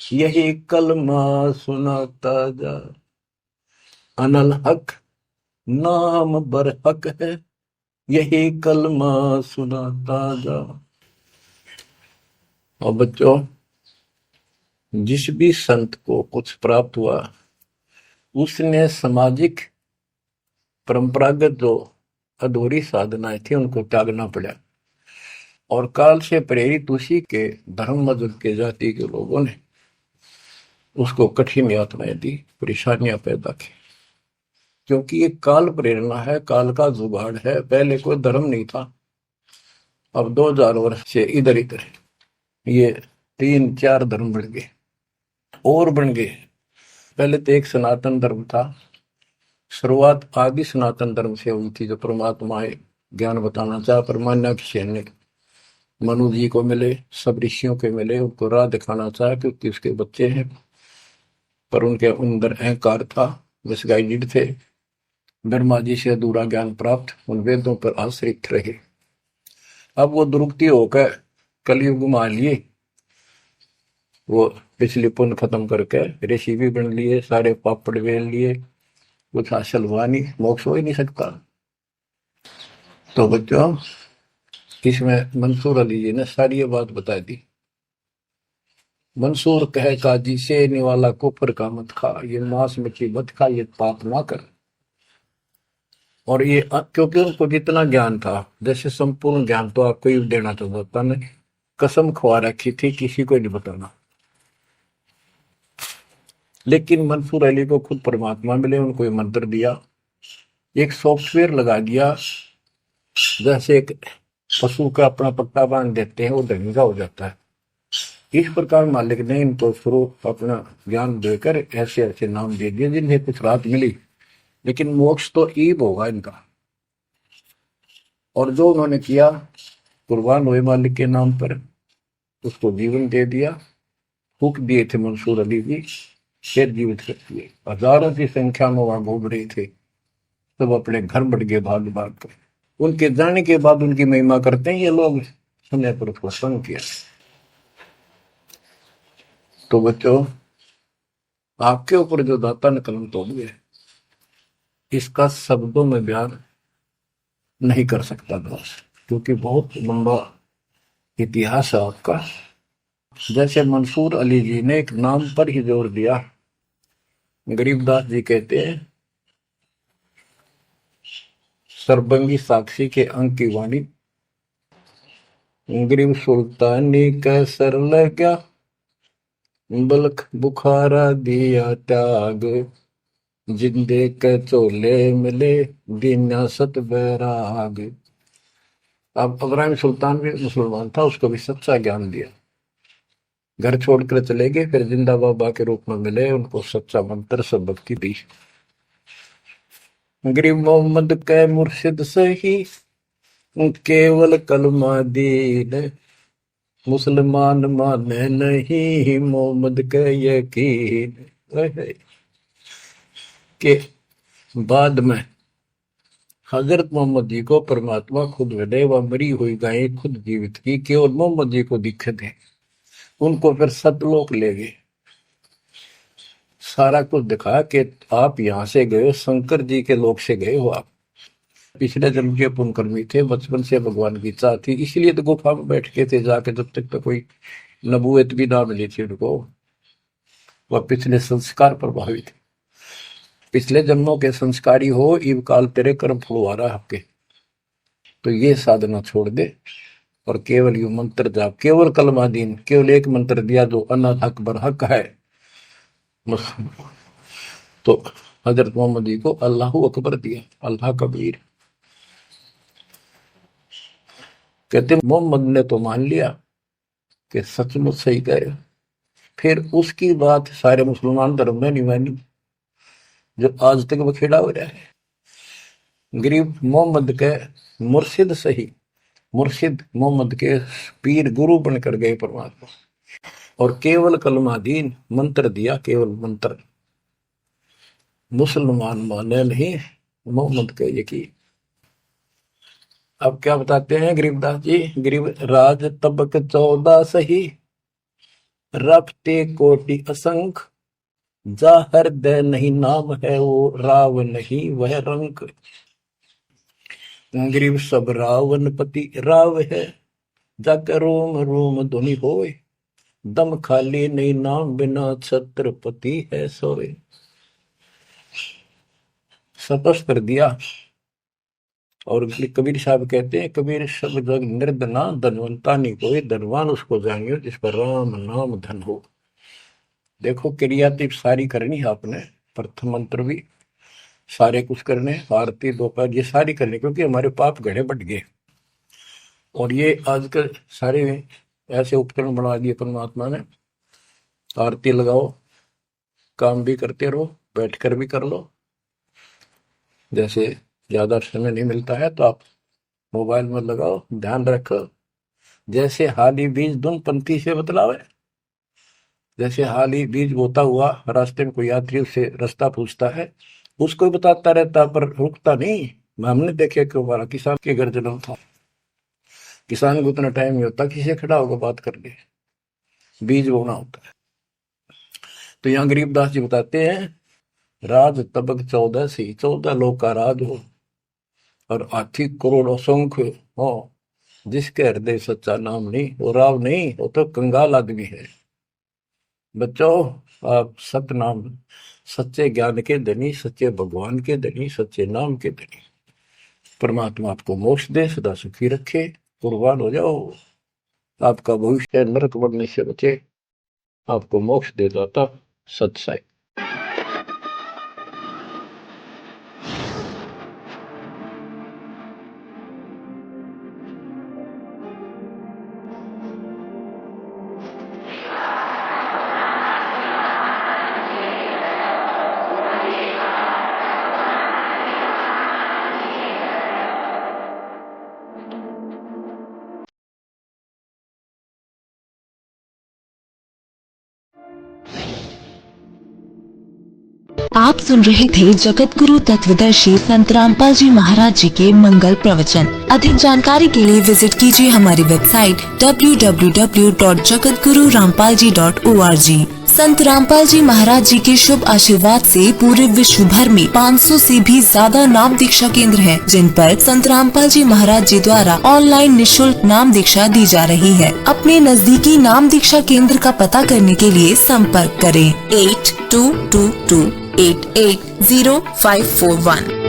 यही कलमा सुनाता जा। अनल हक नाम बरहक है, यही कलमा सुनाता जा। और बच्चों, जिस भी संत को कुछ प्राप्त हुआ, उसने सामाजिक परंपरागत जो अधूरी साधनाएं थी उनको त्यागना पड़ा, और काल से प्रेरित उसी के धर्म मजहब के जाति के लोगों ने उसको कठिन यातनाएं दी, परेशानियां पैदा की। क्योंकि ये काल प्रेरणा है, काल का जुगाड़ है। पहले कोई धर्म नहीं था, अब 2000 वर्ष से इधर इधर ये 3-4 धर्म बढ़ गए और बन गए। पहले तो एक सनातन धर्म था, शुरुआत आदि सनातन धर्म से हुई थी, जो परमात्मा ज्ञान बताना चाहा। परमान्या सेन ने मनु जी को मिले, सब ऋषियों के मिले, उनको राह दिखाना चाहा क्योंकि उसके बच्चे हैं, पर उनके अंदर अहंकार था, मिसगाइडेड थे। ब्रह्मा जी से अधूरा ज्ञान प्राप्त, उन वेदों पर आश्रित रहे। अब वो दुरुक्ति होकर कलयुग में आ लिए, वो पिछले पुण्य खत्म करके ऋषि भी बन लिए, सारे पापड़ बेल लिए, कुछ हासिल हुआ नहीं, मोक्ष हो ही नहीं सकता। तो बच्चों, इसमें मंसूर अली जी ने सारी ये बात बता दी। मंसूर कहे काजी से निवाला कुफर का मत खा, ये मांस मछली मत खा, ये पाप ना कर। और ये क्योंकि उनको जितना ज्ञान था, जैसे संपूर्ण ज्ञान तो आपको ही देना चाहता नहीं, कसम खवा रखी थी किसी को नहीं बताना। लेकिन मंसूर अली को खुद परमात्मा मिले, उनको ये मंत्र दिया, एक सॉफ्टवेयर लगा दिया, जैसे एक पशु का अपना पट्टा बांध देते हैं, वो ढंगा हो जाता है। इस प्रकार मालिक ने इनको शुरू अपना ज्ञान देकर ऐसे ऐसे नाम दे दिए जिन्हें कुछ राहत मिली, लेकिन मोक्ष तो ईब होगा इनका। और जो उन्होंने किया, कुर्बान हुए मालिक के नाम पर, उसको जीवन दे दिया। फूक दिए थे मंसूर अली जी, फिर जीवित कर दिए। हजारों की संख्या में वहां घूम रहे थे, सब अपने घर बढ़ गए भाग भाग कर। उनके जाने के बाद उनकी महिमा करते हैं ये लोग, समय पर उसको संग किया। तो बच्चों, आपके ऊपर जो दाता ने कलम तोड़ दिया, इसका शब्दों में बयान नहीं कर सकता दोस्त, क्योंकि बहुत लंबा इतिहास है आपका। जैसे मंसूर अली जी ने एक नाम पर ही जोर दिया। गरीबदास जी कहते हैं, सरबंगी साक्षी के अंक की वाणी, गरीब सुल्तानी का सर लगा, बल्क बुखारा दिया त्याग, जिंदे के चोले मिले, दीना सत बैराग। अब इब्राहिम सुल्तान भी मुसलमान था, उसको भी सच्चा ज्ञान दिया। घर छोड़कर चले गए, फिर जिंदा बाबा के रूप में मिले, उनको सच्चा मंत्र सब भक्ति दी। गरीब मोहम्मद के मुर्शिद सही, केवल कलमा दीन, मुसलमान माने नहीं मोहम्मद के यकीन। के बाद में हजरत मोहम्मद जी को परमात्मा खुद मिले, वह मरी हुई गायें खुद जीवित की, केवल मोहम्मद जी को दिखे थे। उनको फिर सतलोक ले गए, सारा कुछ दिखा कि आप यहां से गए, शंकर जी के लोक से गए हो आप, पिछले जन्म के पुण्यकर्मी थे, बचपन से भगवान की इच्छा थी, इसलिए तो गुफा में बैठ के थे जाके, जब तक तो कोई नबूवत भी ना मिली थी उनको। वह पिछले संस्कार प्रभावित, पिछले जन्मों के संस्कारी हो, इव काल तेरे कर्म फुलवा रहा आपके, तो ये साधना छोड़ दे और केवल यू मंत्र जाप, केवल कलमा दीन, केवल एक मंत्र दिया जो अनाथ हक बर हक है। तो हजरत मोहम्मद जी को अल्लाह अकबर दिया, अल्लाह कबीर। कहते मोहम्मद ने तो मान लिया कि सचमुच सही कह रहे, फिर उसकी बात सारे मुसलमान धर्म में नहीं मानी, जो आज तक बखेड़ा हो रहा है। गरीब मोहम्मद के मुर्शिद सही, मुर्शिद मोहम्मद के पीर गुरु बनकर गए परमात्मा, और केवल कलमा दीन मंत्र दिया, केवल मंत्र, मुसलमान माने नहीं मोहम्मद के यकीन। अब क्या बताते हैं गरीबदास जी, गरीब राज तबक 14 सही, रफ्ते कोटि असंख, जा हृदय नहीं नाम है वो, राव नहीं वह रंक। गरीब सब रावण पति राव है, जाकर रोम रोम धुनि होए, दम खाली नहीं नाम बिना छत्रपति है सोए। स्पष्ट कर दिया। और कबीर साहब कहते हैं, कबीर सब जग निर्धना, धनवंता नहीं कोई, धनवान उसको जानियो जिस पर राम नाम धन हो। देखो क्रिया तो सारी करनी है आपने, प्रथम मंत्र भी सारे कुछ करने, आरती दोपहर ये सारी करनी, क्योंकि हमारे पाप घड़े बढ़ गए। और ये आजकल सारे ऐसे उपकरण बना दिए परमात्मा ने, आरती लगाओ, काम भी करते रहो, बैठकर भी कर लो। जैसे ज्यादा समय नहीं मिलता है तो आप मोबाइल में लगाओ, ध्यान रखो। जैसे हाली बीज धुन पंथी से बतलावे, जैसे हाली बीज बोता हुआ रास्ते में कोई यात्री उससे रास्ता पूछता है, उसको बताता रहता पर रुकता नहीं। हमने देखे कि हमारा किसान के घर जन्म था, किसान को उतना टाइम नहीं होता किसी से खड़ा होकर बात करने, बीज बोना होता है। तो यहाँ गरीबदास जी बताते हैं, राज तबक 14 सी, 14 लोग का राज हो, और हाथी करोड़ असंख्य हो, जिसके हृदय सच्चा नाम नहीं, वो राव नहीं, वो तो कंगाल आदमी है। बच्चों, आप सतनाम, सच्चे ज्ञान के धनी, सच्चे भगवान के धनी, सच्चे नाम के धनी, परमात्मा आपको मोक्ष दे, सदा सुखी रखे, कुर्बान हो जाओ, आपका भविष्य नरक बनने से बचे, आपको मोक्ष दे दाता सत्साई। आप सुन रहे थे जगत गुरु तत्वदर्शी संत रामपाल जी महाराज जी के मंगल प्रवचन। अधिक जानकारी के लिए विजिट कीजिए हमारी वेबसाइट www.jagatgururampalji.org। संत रामपाल जी महाराज जी के शुभ आशीर्वाद से पूरे विश्व भर में 500 से भी ज्यादा नाम दीक्षा केंद्र हैं, जिन पर संत रामपाल जी महाराज जी द्वारा ऑनलाइन निशुल्क नाम दीक्षा दी जा रही है। अपने नजदीकी नाम दीक्षा केंद्र का पता करने के लिए संपर्क करें 8222880541।